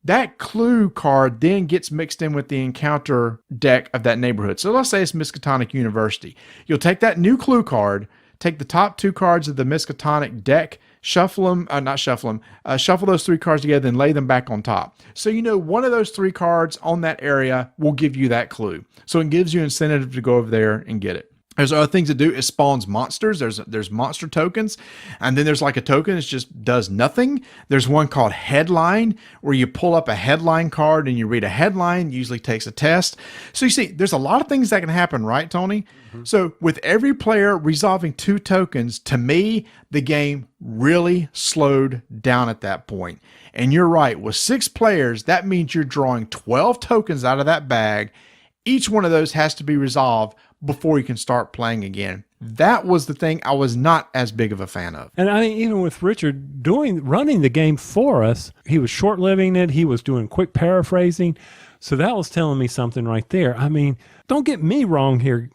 That clue card then gets mixed in with the encounter deck of that neighborhood. So let's say it's Miskatonic University. You'll take that new clue card, take the top 2 cards of the Miskatonic deck, shuffle those 3 cards together and lay them back on top. So one of those 3 cards on that area will give you that clue. So it gives you incentive to go over there and get it. There's other things to do. It spawns monsters. There's monster tokens. And then there's like a token that just does nothing. There's one called Headline, where you pull up a headline card and you read a headline. Usually takes a test. So you see, there's a lot of things that can happen, right, Tony? Mm-hmm. So with every player resolving 2 tokens, to me, the game really slowed down at that point. And you're right. With 6 players, that means you're drawing 12 tokens out of that bag. Each one of those has to be resolved before you can start playing again. That was the thing I was not as big of a fan of. And I think even with Richard running the game for us, he was short-living it. He was doing quick paraphrasing. So that was telling me something right there. I mean, don't get me wrong here,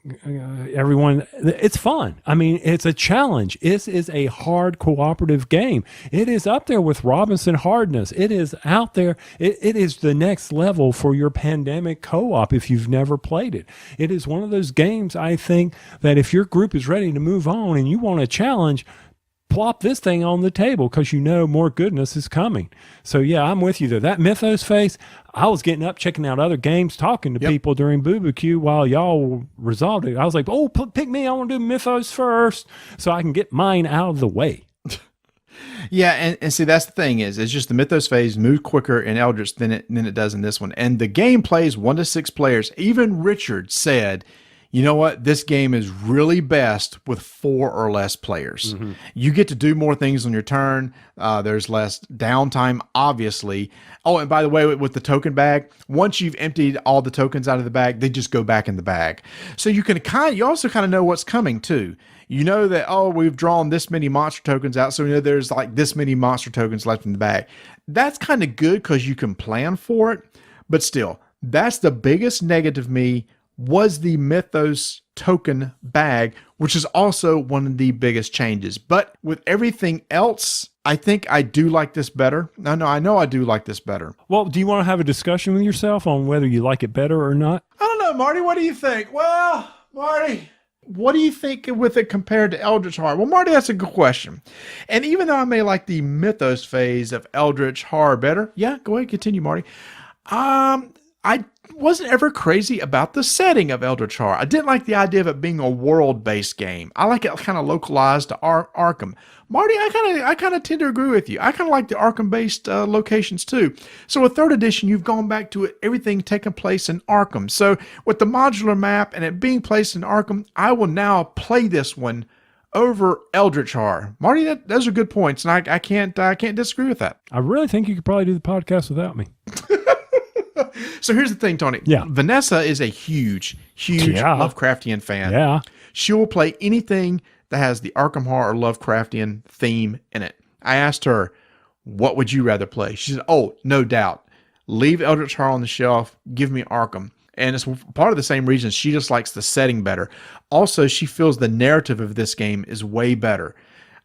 everyone. It's fun. I mean, it's a challenge. This is a hard cooperative game. It is up there with Robinson Hardness. It is out there. It is the next level for your pandemic co-op if you've never played it. It is one of those games, I think, that if your group is ready to move on and you want a challenge, plop this thing on the table because more goodness is coming. So yeah, I'm with you there. That Mythos phase, I was getting up, checking out other games, talking to people during BooBQ while y'all resolved it. I was like, pick me. I want to do Mythos first so I can get mine out of the way. Yeah, and see, that's the thing it's just the Mythos phase moved quicker in Eldritch than it does in this one. And the game plays 1 to 6 players. Even Richard said, you know what? This game is really best with 4 or less players. You get to do more things on your turn. There's less downtime, obviously. Oh, and by the way, with the token bag, once you've emptied all the tokens out of the bag, they just go back in the bag. So you also kind of know what's coming too. You know that, oh, we've drawn this many monster tokens out, so we know there's like this many monster tokens left in the bag. That's kind of good because you can plan for it. But still, that's the biggest negative me was the Mythos token bag, which is also one of the biggest changes. But with everything else, I think I do like this better. I know I do like this better. Well, do you want to have a discussion with yourself on whether you like it better or not? I don't know, Marty. What do you think? Well, Marty, what do you think with it compared to Eldritch Horror? Well, Marty, that's a good question. And even though I may like the Mythos phase of Eldritch Horror better, yeah, go ahead, continue, Marty. I wasn't ever crazy about the setting of Eldritch Horror. I didn't like the idea of it being a world-based game. I like it kind of localized to Arkham. Marty, I kind of tend to agree with you. I kind of like the Arkham-based locations too. So with 3rd edition, you've gone back to everything taking place in Arkham. So with the modular map and it being placed in Arkham, I will now play this one over Eldritch Horror. Marty, those are good points, and I can't disagree with that. I really think you could probably do the podcast without me. So here's the thing, Tony. Yeah. Vanessa is a huge Lovecraftian fan. Yeah. She will play anything that has the Arkham Horror or Lovecraftian theme in it. I asked her, what would you rather play? She said, oh, no doubt. Leave Eldritch Horror on the shelf. Give me Arkham. And it's part of the same reason. She just likes the setting better. Also, she feels the narrative of this game is way better.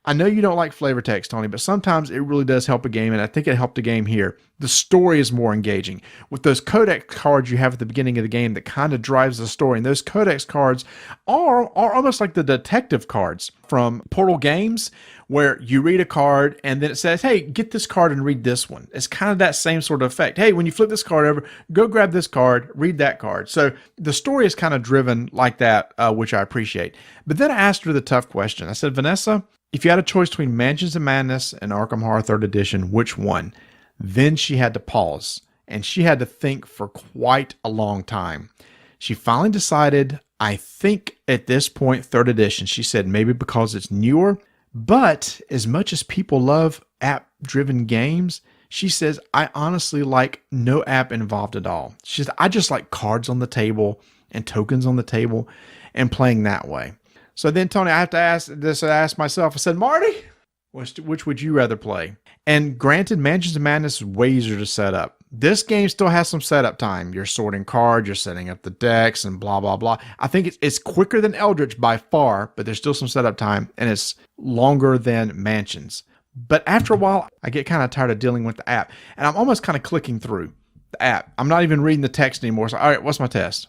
I know you don't like flavor text, Tony, but sometimes it really does help a game, and I think it helped a game here. The story is more engaging. With those codex cards you have at the beginning of the game that kind of drives the story, and those codex cards are almost like the detective cards from Portal Games, where you read a card, and then it says, hey, get this card and read this one. It's kind of that same sort of effect. Hey, when you flip this card over, go grab this card, read that card. So the story is kind of driven like that, which I appreciate. But then I asked her the tough question. I said, Vanessa, if you had a choice between Mansions of Madness and Arkham Horror 3rd Edition, which one? Then she had to pause, and she had to think for quite a long time. She finally decided, I think at this point, 3rd Edition. She said maybe because it's newer, but as much as people love app-driven games, she says, I honestly like no app involved at all. She says, I just like cards on the table and tokens on the table and playing that way. So then, Tony, I have to ask myself, I said, Marty, which would you rather play? And granted, Mansions of Madness is way easier to set up. This game still has some setup time. You're sorting cards, you're setting up the decks, and blah, blah, blah. I think it's quicker than Eldritch by far, but there's still some setup time, and it's longer than Mansions. But after a while, I get kind of tired of dealing with the app, and I'm almost kind of clicking through the app. I'm not even reading the text anymore. So, all right, what's my test?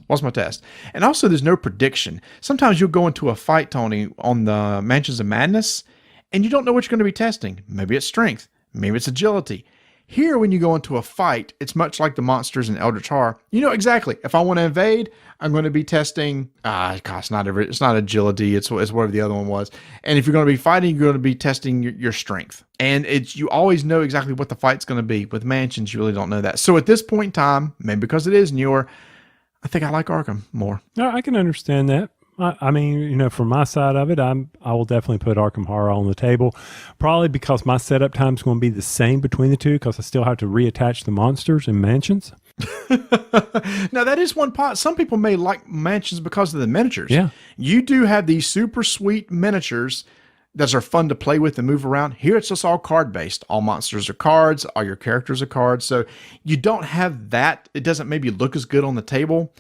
And also, there's no prediction. Sometimes you'll go into a fight, Tony, on the Mansions of Madness, and you don't know what you're going to be testing. Maybe it's strength. Maybe it's agility. Here, when you go into a fight, it's much like the monsters in Eldritch Horror. You know exactly. If I want to invade, I'm going to be testing. It's not agility. It's whatever the other one was. And if you're going to be fighting, you're going to be testing your strength. And you always know exactly what the fight's going to be. With Mansions, you really don't know that. So at this point in time, maybe because it is newer, I think I like Arkham more. No, I can understand that. I mean, from my side of it, I will definitely put Arkham Horror on the table, probably because my setup time is going to be the same between the two, because I still have to reattach the monsters in Mansions. Now, that is one part. Some people may like Mansions because of the miniatures. Yeah. You do have these super sweet miniatures that are fun to play with and move around. Here, it's just all card-based. All monsters are cards. All your characters are cards. So you don't have that. It doesn't maybe look as good on the table.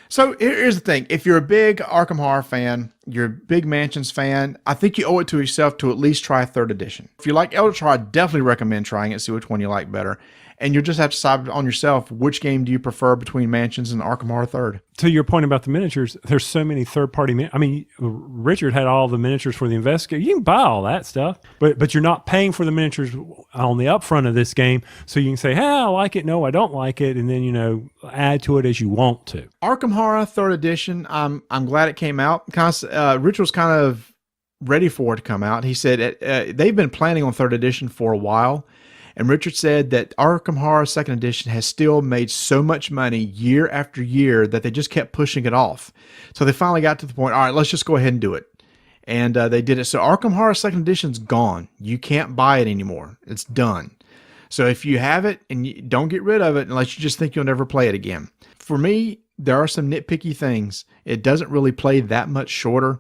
So here's the thing. If you're a big Arkham Horror fan, you're a big Mansions fan, I think you owe it to yourself to at least try 3rd Edition. If you like Eldritch Horror, I definitely recommend trying it, see which one you like better. And you'll just have to decide on yourself, which game do you prefer between Mansions and Arkham Horror 3rd. To your point about the miniatures, there's so many third-party. I mean, Richard had all the miniatures for the investigator. You can buy all that stuff, but you're not paying for the miniatures on the upfront of this game. So you can say, hey, I like it. No, I don't like it. And then, add to it as you want to. Arkham Horror 3rd Edition, I'm glad it came out. Rich was kind of ready for it to come out. He said they've been planning on 3rd edition for a while. And Richard said that Arkham Horror 2nd edition has still made so much money year after year that they just kept pushing it off. So they finally got to the point, all right, let's just go ahead and do it. And they did it. So Arkham Horror 2nd edition's gone. You can't buy it anymore. It's done. So if you have it, and you don't get rid of it unless you just think you'll never play it again. For me, there are some nitpicky things. It doesn't really play that much shorter.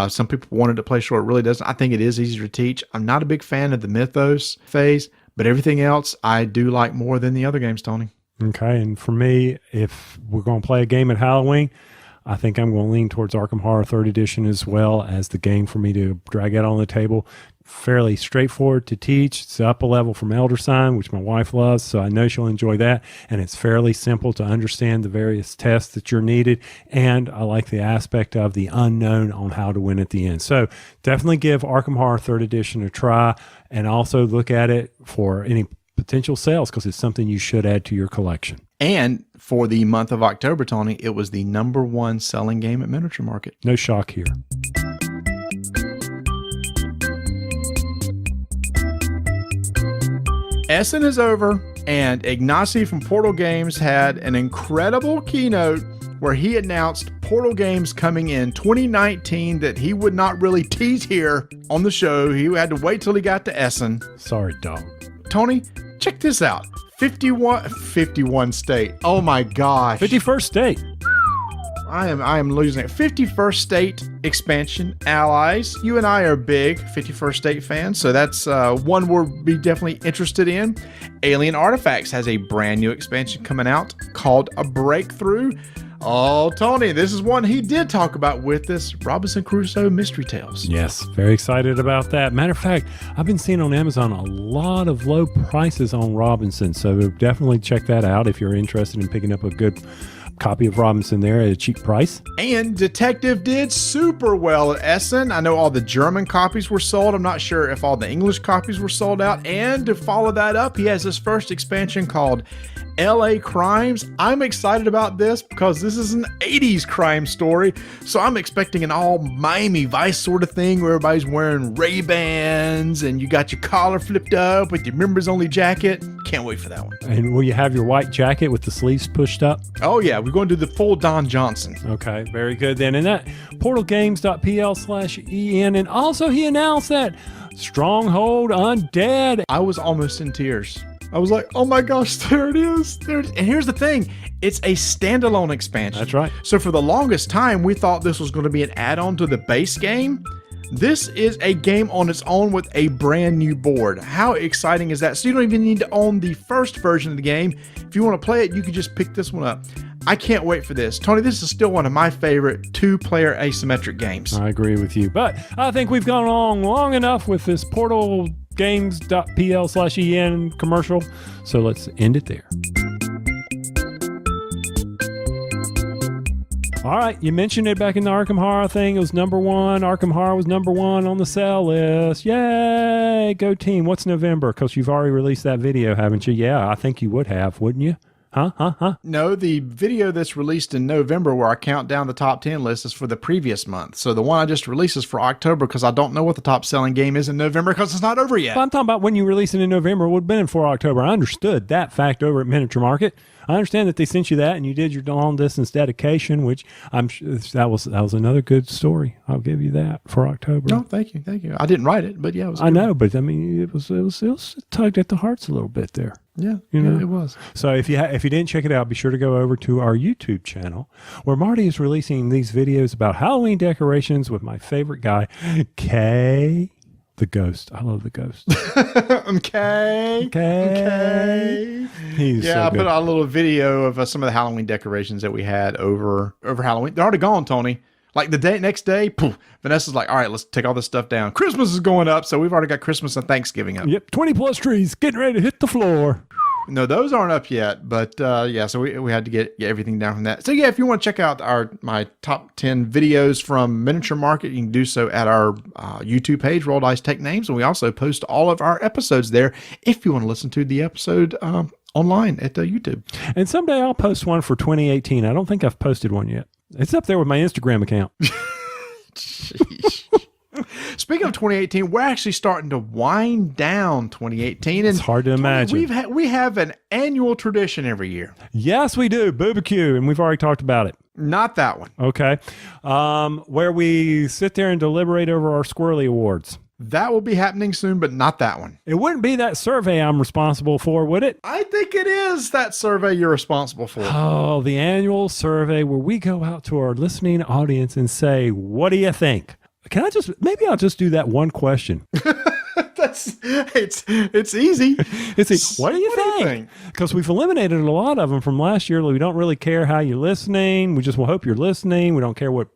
Some people wanted to play short. It really doesn't. I think it is easier to teach. I'm not a big fan of the Mythos phase. But everything else, I do like more than the other games, Tony. Okay, and for me, if we're going to play a game at Halloween, I think I'm going to lean towards Arkham Horror 3rd edition as well as the game for me to drag out on the table. Fairly straightforward to teach. It's up a level from Elder Sign, which my wife loves, so I know she'll enjoy that. And it's fairly simple to understand the various tests that you're needed. And I like the aspect of the unknown on how to win at the end. So definitely give Arkham Horror 3rd edition a try, and also look at it for any potential sales because it's something you should add to your collection. And for the month of October, Tony, it was the #1 selling game at Miniature Market. No shock here. Essen is over, and Ignacy from Portal Games had an incredible keynote where he announced Portal Games coming in 2019 that he would not really tease here on the show. He had to wait till he got to Essen. Sorry, dog. Tony, check this out. 51 state. Oh my gosh. 51st state. I am losing it. 51st State expansion allies. You and I are big 51st State fans, so that's one we'll be definitely interested in. Alien Artifacts has a brand new expansion coming out called A Breakthrough. Oh, Tony, this is one he did talk about with us, Robinson Crusoe Mystery Tales. Yes, very excited about that. Matter of fact, I've been seeing on Amazon a lot of low prices on Robinson, so definitely check that out if you're interested in picking up a good copy of Robinson there at a cheap price. And Detective did super well at Essen. I know all the German copies were sold. I'm not sure if all the English copies were sold out. And to follow that up, he has his first expansion called LA Crimes. I'm excited about this because this is an 80s crime story. So I'm expecting an all Miami Vice sort of thing where everybody's wearing Ray-Bans and you got your collar flipped up with your members only jacket. Can't wait for that one. And will you have your white jacket with the sleeves pushed up? Oh yeah, we're going to do the full Don Johnson. Okay, very good then. And that portalgames.pl/en. And also he announced that Stronghold Undead. I was almost in tears. I was like, oh my gosh, there it is. There it is. And here's the thing. It's a standalone expansion. That's right. So for the longest time, we thought this was going to be an add-on to the base game. This is a game on its own with a brand new board. How exciting is that? So you don't even need to own the first version of the game. If you want to play it, you can just pick this one up. I can't wait for this. Tony, this is still one of my favorite two-player asymmetric games. I agree with you. But I think we've gone on long enough with this portalgames.pl/en commercial. So let's end it there. All right, you mentioned it back in the Arkham Horror thing. It was #1. Arkham Horror was #1 on the sell list. Yay! Go team. What's November? Because you've already released that video, haven't you? Yeah, I think you would have, wouldn't you? Huh? No, the video that's released in November where I count down the top 10 list is for the previous month. So the one I just released is for October because I don't know what the top selling game is in November because it's not over yet. Well, I'm talking about when you release it in November. It would have been for October. I understood that fact over at Miniature Market. I understand that they sent you that and you did your long distance dedication, which I'm sure that was another good story. I'll give you that for October. No, thank you. I didn't write it, but yeah, it was. I know, but I mean, it was tugged at the hearts a little bit there. Yeah, it was. So if you didn't check it out, be sure to go over to our YouTube channel where Marty is releasing these videos about Halloween decorations with my favorite guy, Kay. The Ghost. I love the Ghost. Okay. He's so I good. put out a little video of some of the Halloween decorations that we had over Halloween. They're already gone, Tony. Like the next day, poof, Vanessa's like, all right, let's take all this stuff down. Christmas is going up, so we've already got Christmas and Thanksgiving up. Yep, 20 plus trees getting ready to hit the floor. No, those aren't up yet, but so we had to get everything down from that. So yeah, if you want to check out my top 10 videos from Miniature Market, you can do so at our YouTube page, Roll Dice Take Names, and we also post all of our episodes there if you want to listen to the episode online at YouTube. And someday I'll post one for 2018. I don't think I've posted one yet. It's up there with my Instagram account. Speaking speaking of 2018, we're actually starting to wind down 2018. And It's hard to imagine. We have an annual tradition every year. Yes, we do. BooBQ, and we've already talked about it. Not that one. Okay. Where we sit there and deliberate over our Squirrely Awards. That will be happening soon, but not that one. It wouldn't be that survey I'm responsible for, would it? I think it is that survey you're responsible for. Oh, the annual survey where we go out to our listening audience and say, what do you think? Maybe I'll just do that one question. It's easy. What do you think? Because we've eliminated a lot of them from last year. We don't really care how you're listening. We just hope you're listening. We don't care what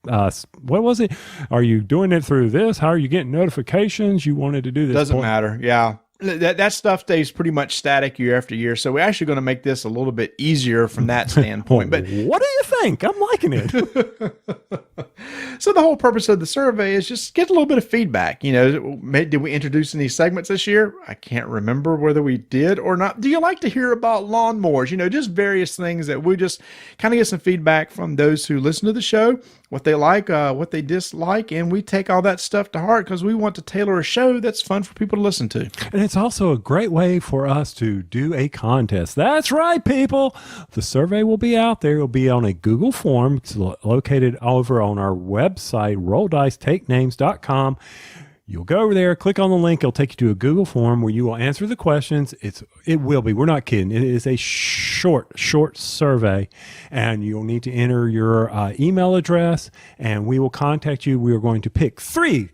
was it? Are you doing it through this? How are you getting notifications? You wanted to do this. Doesn't matter. Yeah. That stuff stays pretty much static year after year. So we're actually going to make this a little bit easier from that standpoint. But what do you think? I'm liking it. So the whole purpose of the survey is just get a little bit of feedback. Did we introduce any segments this year? I can't remember whether we did or not. Do you like to hear about lawnmowers? Just various things that we just kind of get some feedback from those who listen to the show, what they like, what they dislike, and we take all that stuff to heart because we want to tailor a show that's fun for people to listen to. And it's also a great way for us to do a contest. That's right, people. The survey will be out there. It'll be on a Google form. It's located over on our website, rolldicetakenames.com. You'll go over there, click on the link. It'll take you to a Google form where you will answer the questions. It will be. We're not kidding. It is a short survey, and you'll need to enter your email address, and we will contact you. We are going to pick three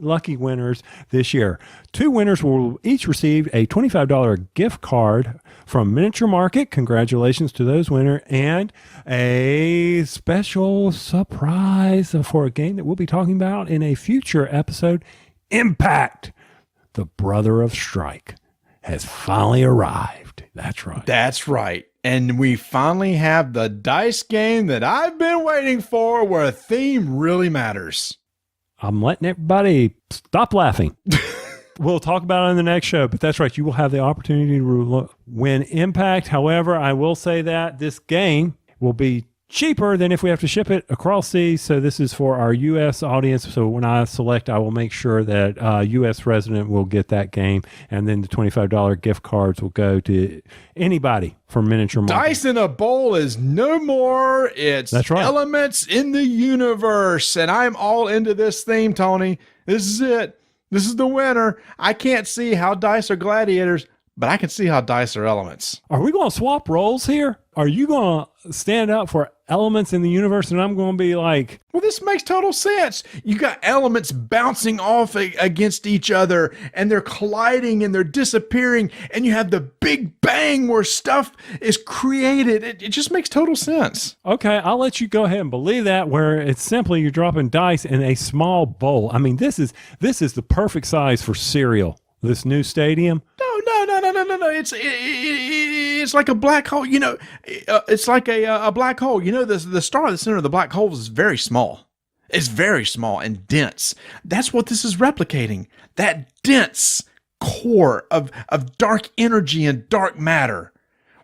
lucky winners this year. 2 winners will each receive a $25 gift card from Miniature Market. Congratulations to those winners, and a special surprise for a game that we'll be talking about in a future episode. Impact, the brother of Strike, has finally arrived. That's right. That's right. And we finally have the dice game that I've been waiting for, where a theme really matters. I'm letting everybody stop laughing. We'll talk about it in the next show, but that's right. You will have the opportunity to win Impact. However, I will say that this game will be cheaper than if we have to ship it across seas. So this is for our U.S. audience. So when I select, I will make sure that U.S. resident will get that game. And then the $25 gift cards will go to anybody from Miniature Market. Dice in a bowl is no more. That's right. Elements in the universe. And I'm all into this theme, Tony. This is it. This is the winner. I can't see how dice are gladiators, but I can see how dice are elements. Are we going to swap roles here? Are you going to stand up for elements in the universe and I'm going to be like... Well, this makes total sense. You got elements bouncing off against each other, and they're colliding and they're disappearing, and you have the big bang where stuff is created. It just makes total sense. Okay, I'll let you go ahead and believe that, where it's simply you're dropping dice in a small bowl. I mean, this is the perfect size for cereal. This new stadium. No. It's like a black hole. It's like a black hole. The star at the center of the black hole is very small. It's very small and dense. That's what this is replicating. That dense core of dark energy and dark matter,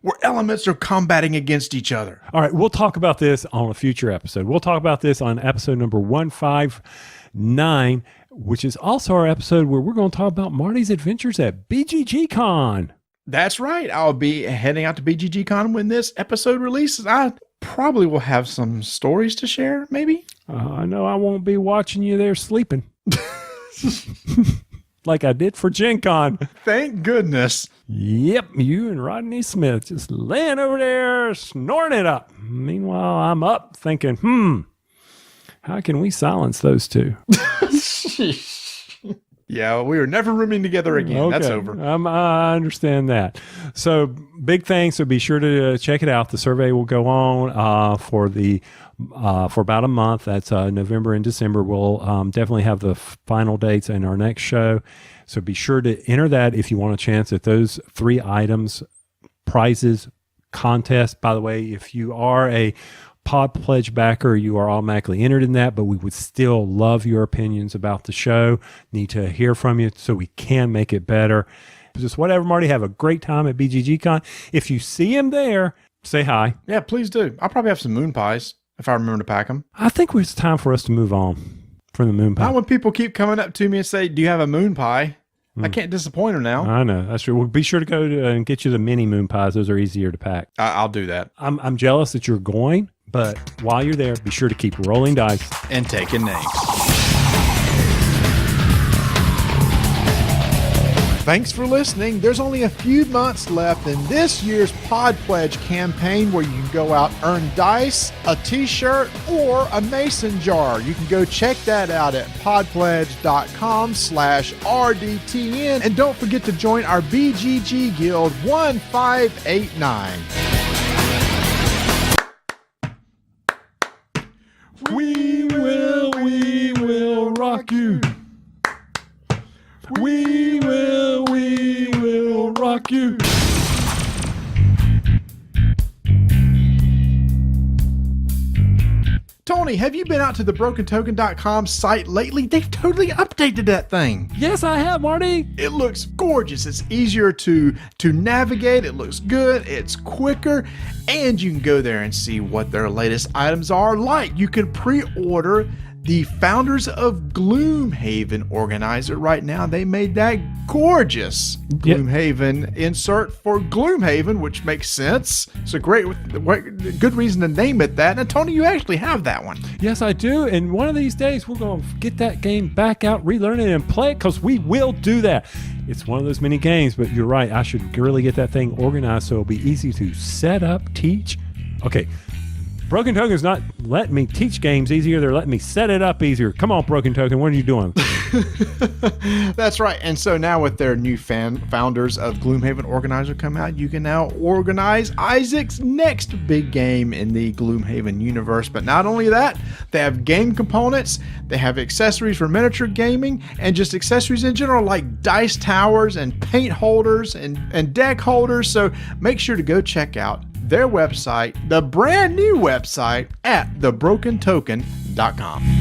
where elements are combating against each other. All right, we'll talk about this on a future episode. We'll talk about this on episode number 159, which is also our episode where we're going to talk about Marty's adventures at BGG Con. That's right. I'll be heading out to BGG Con when this episode releases. I probably will have some stories to share, maybe. I know I won't be watching you there sleeping. Like I did for Gen Con. Thank goodness. Yep, you and Rodney Smith just laying over there, snoring it up. Meanwhile, I'm up thinking, how can we silence those two? Yeah, we are never rooming together again. Okay. That's over. I understand that. So big thanks. So be sure to check it out. The survey will go on for about a month. That's November and December. We'll definitely have the final dates in our next show. So be sure to enter that if you want a chance at those 3 items, prizes, contest. By the way, if you are a Pod Pledge backer, you are automatically entered in that, but we would still love your opinions about the show. Need to hear from you so we can make it better. Just whatever, Marty. Have a great time at BGG Con. If you see him there, say hi. Yeah, please do. I'll probably have some moon pies if I remember to pack them. I think it's time for us to move on from the moon pie. Not when people keep coming up to me and say, do you have a moon pie? I can't disappoint them now. I know, that's true. Well, be sure to go and get you the mini moon pies. Those are easier to pack. I'll do that. I'm jealous that you're going, but while you're there, be sure to keep rolling dice And taking names. Thanks for listening. There's only a few months left in this year's Pod Pledge campaign where you can go out, earn dice, a t-shirt, or a mason jar. You can go check that out at podpledge.com/RDTN. And don't forget to join our BGG Guild 1589. We will rock you. We will rock you. Tony, have you been out to the BrokenToken.com site lately? They've totally updated that thing. Yes, I have, Marty. It looks gorgeous. It's easier to navigate. It looks good. It's quicker. And you can go there and see what their latest items are like. You can pre-order the Founders of Gloomhaven organizer right now. They made that gorgeous Gloomhaven insert for Gloomhaven, which makes sense. It's a good reason to name it that. And Tony, you actually have that one. Yes, I do. And one of these days, we're going to get that game back out, relearn it, and play it, because we will do that. It's one of those mini games, but you're right. I should really get that thing organized so it'll be easy to set up, teach. Okay. Broken Token's not letting me teach games easier. They're letting me set it up easier. Come on, Broken Token. What are you doing? That's right. And so now with their new Founders of Gloomhaven organizer come out, you can now organize Isaac's next big game in the Gloomhaven universe. But not only that, they have game components. They have accessories for miniature gaming and just accessories in general like dice towers and paint holders and deck holders. So make sure to go check out their website, the brand new website at thebrokentoken.com.